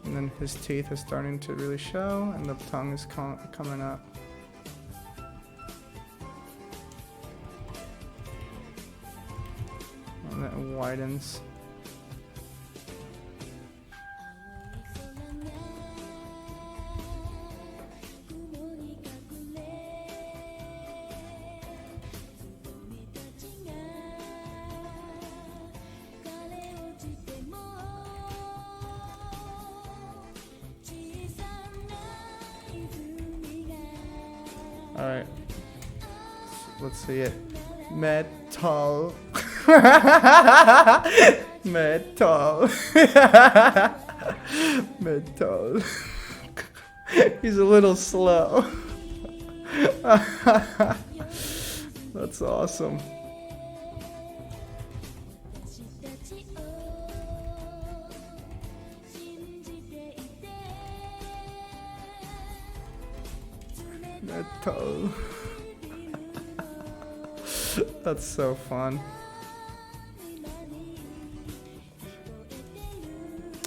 And then his teeth are starting to really show, and the tongue is coming up. And it widens. Alright. Let's see it. Metal. Metal. Metal. He's a little slow. That's awesome. That's so fun.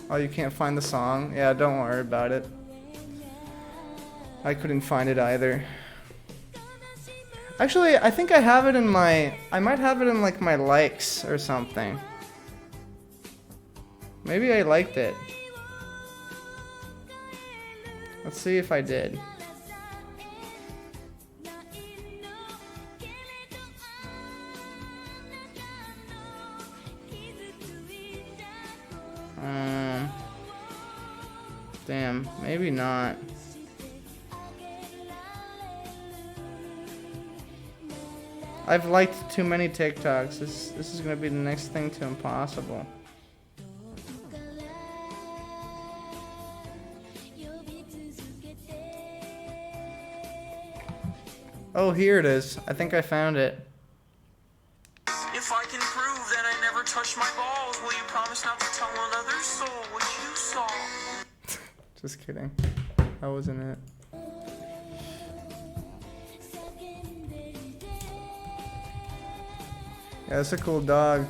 Oh, you can't find the song? Yeah, don't worry about it. I couldn't find it either. Actually, I think I have it in my... I might have it in like my likes or something. Maybe I liked it. Let's see if I did. Damn, maybe not. I've liked too many TikToks. This is gonna be the next thing to impossible. Oh, here it is. I think I found it. If I can prove that I never touched my balls, will you promise not to tell another soul what you saw? Just kidding. That wasn't it. Yeah, that's a cool dog.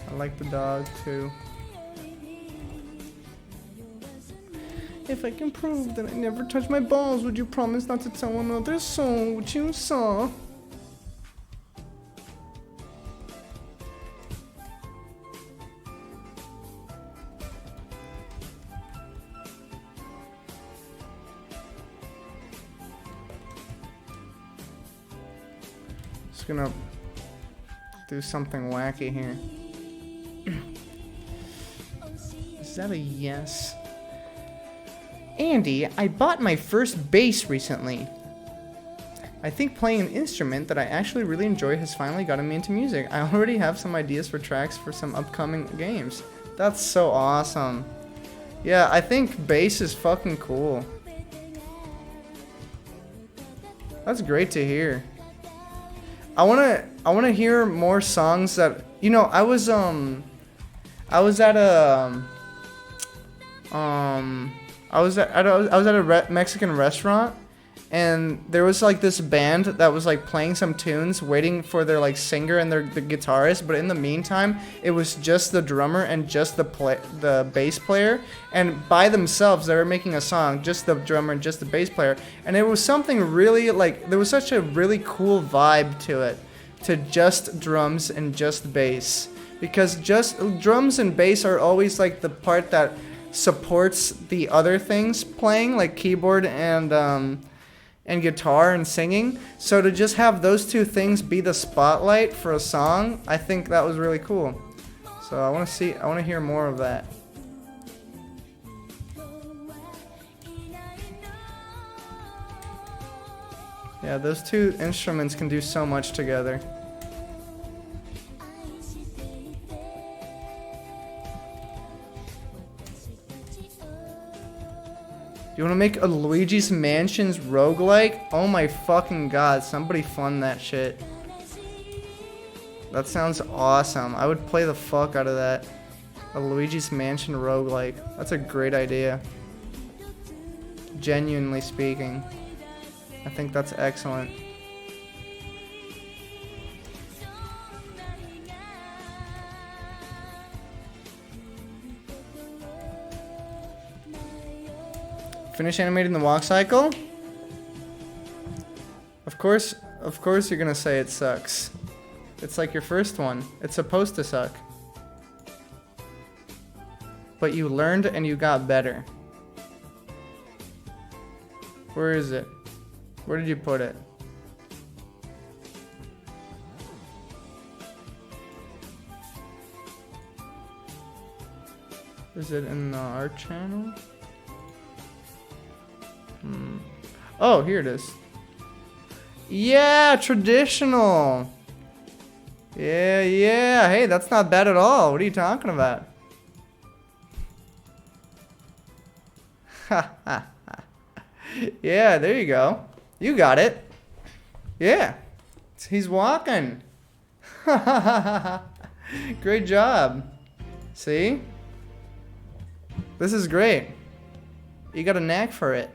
I like the dog too. If I can prove that I never touched my balls, would you promise not to tell another soul what you saw? Just gonna do something wacky here. Is that a yes? Andy, I bought my first bass recently. I think playing an instrument that I actually really enjoy has finally gotten me into music. I already have some ideas for tracks for some upcoming games. That's so awesome. Yeah, I think bass is fucking cool. That's great to hear. I wanna hear more songs that, you know, I was at a Mexican restaurant, and there was like this band that was like playing some tunes, waiting for their like singer and the guitarist. But in the meantime, it was just the drummer and just the bass player, and by themselves they were making a song, just the drummer and just the bass player. And it was something really like, there was such a really cool vibe to it, to just drums and just bass, because just drums and bass are always like the part that supports the other things playing, like keyboard and guitar and singing. So to just have those two things be the spotlight for a song, I think that was really cool. So I want to hear more of that. Yeah, those two instruments can do so much together. You wanna make a Luigi's Mansion's roguelike? Oh my fucking god, somebody fund that shit. That sounds awesome. I would play the fuck out of that. A Luigi's Mansion roguelike. That's a great idea. Genuinely speaking. I think that's excellent. Finish animating the walk cycle? Of course you're gonna say it sucks. It's like your first one. It's supposed to suck. But you learned and you got better. Where is it? Where did you put it? Is it in the art channel? Oh, here it is. Yeah, traditional. Yeah. Hey, that's not bad at all. What are you talking about? Yeah, there you go. You got it. Yeah. He's walking. Great job. See? This is great. You got a knack for it.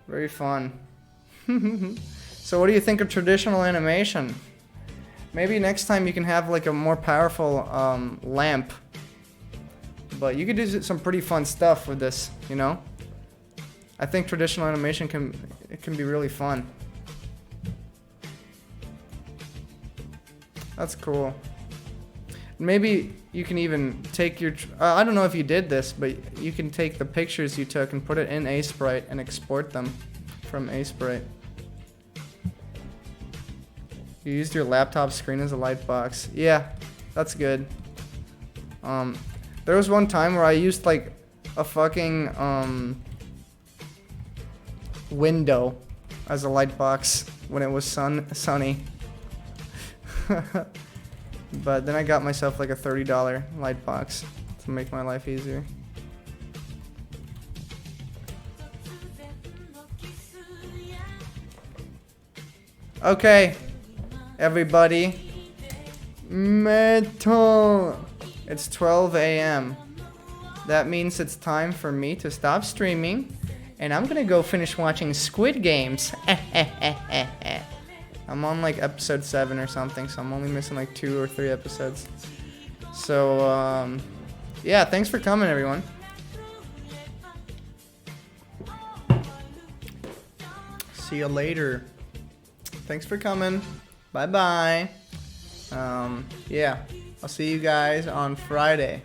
Very fun. So what do you think of traditional animation? Maybe next time you can have like a more powerful lamp. But you could do some pretty fun stuff with this, you know? I think traditional animation can be really fun. That's cool. Maybe you can even take your... I don't know if you did this, but you can take the pictures you took and put it in A-Sprite and export them from A-Sprite. You used your laptop screen as a light box. Yeah, that's good. There was one time where I used like a fucking window as a light box when it was sunny. But then I got myself like a $30 light box to make my life easier. Okay, everybody. Metal. It's 12 a.m. That means it's time for me to stop streaming, and I'm gonna go finish watching Squid Games. I'm on like episode 7 or something, so I'm only missing like 2 or 3 episodes. So, yeah, thanks for coming, everyone. See you later. Thanks for coming. Bye-bye. Yeah, I'll see you guys on Friday.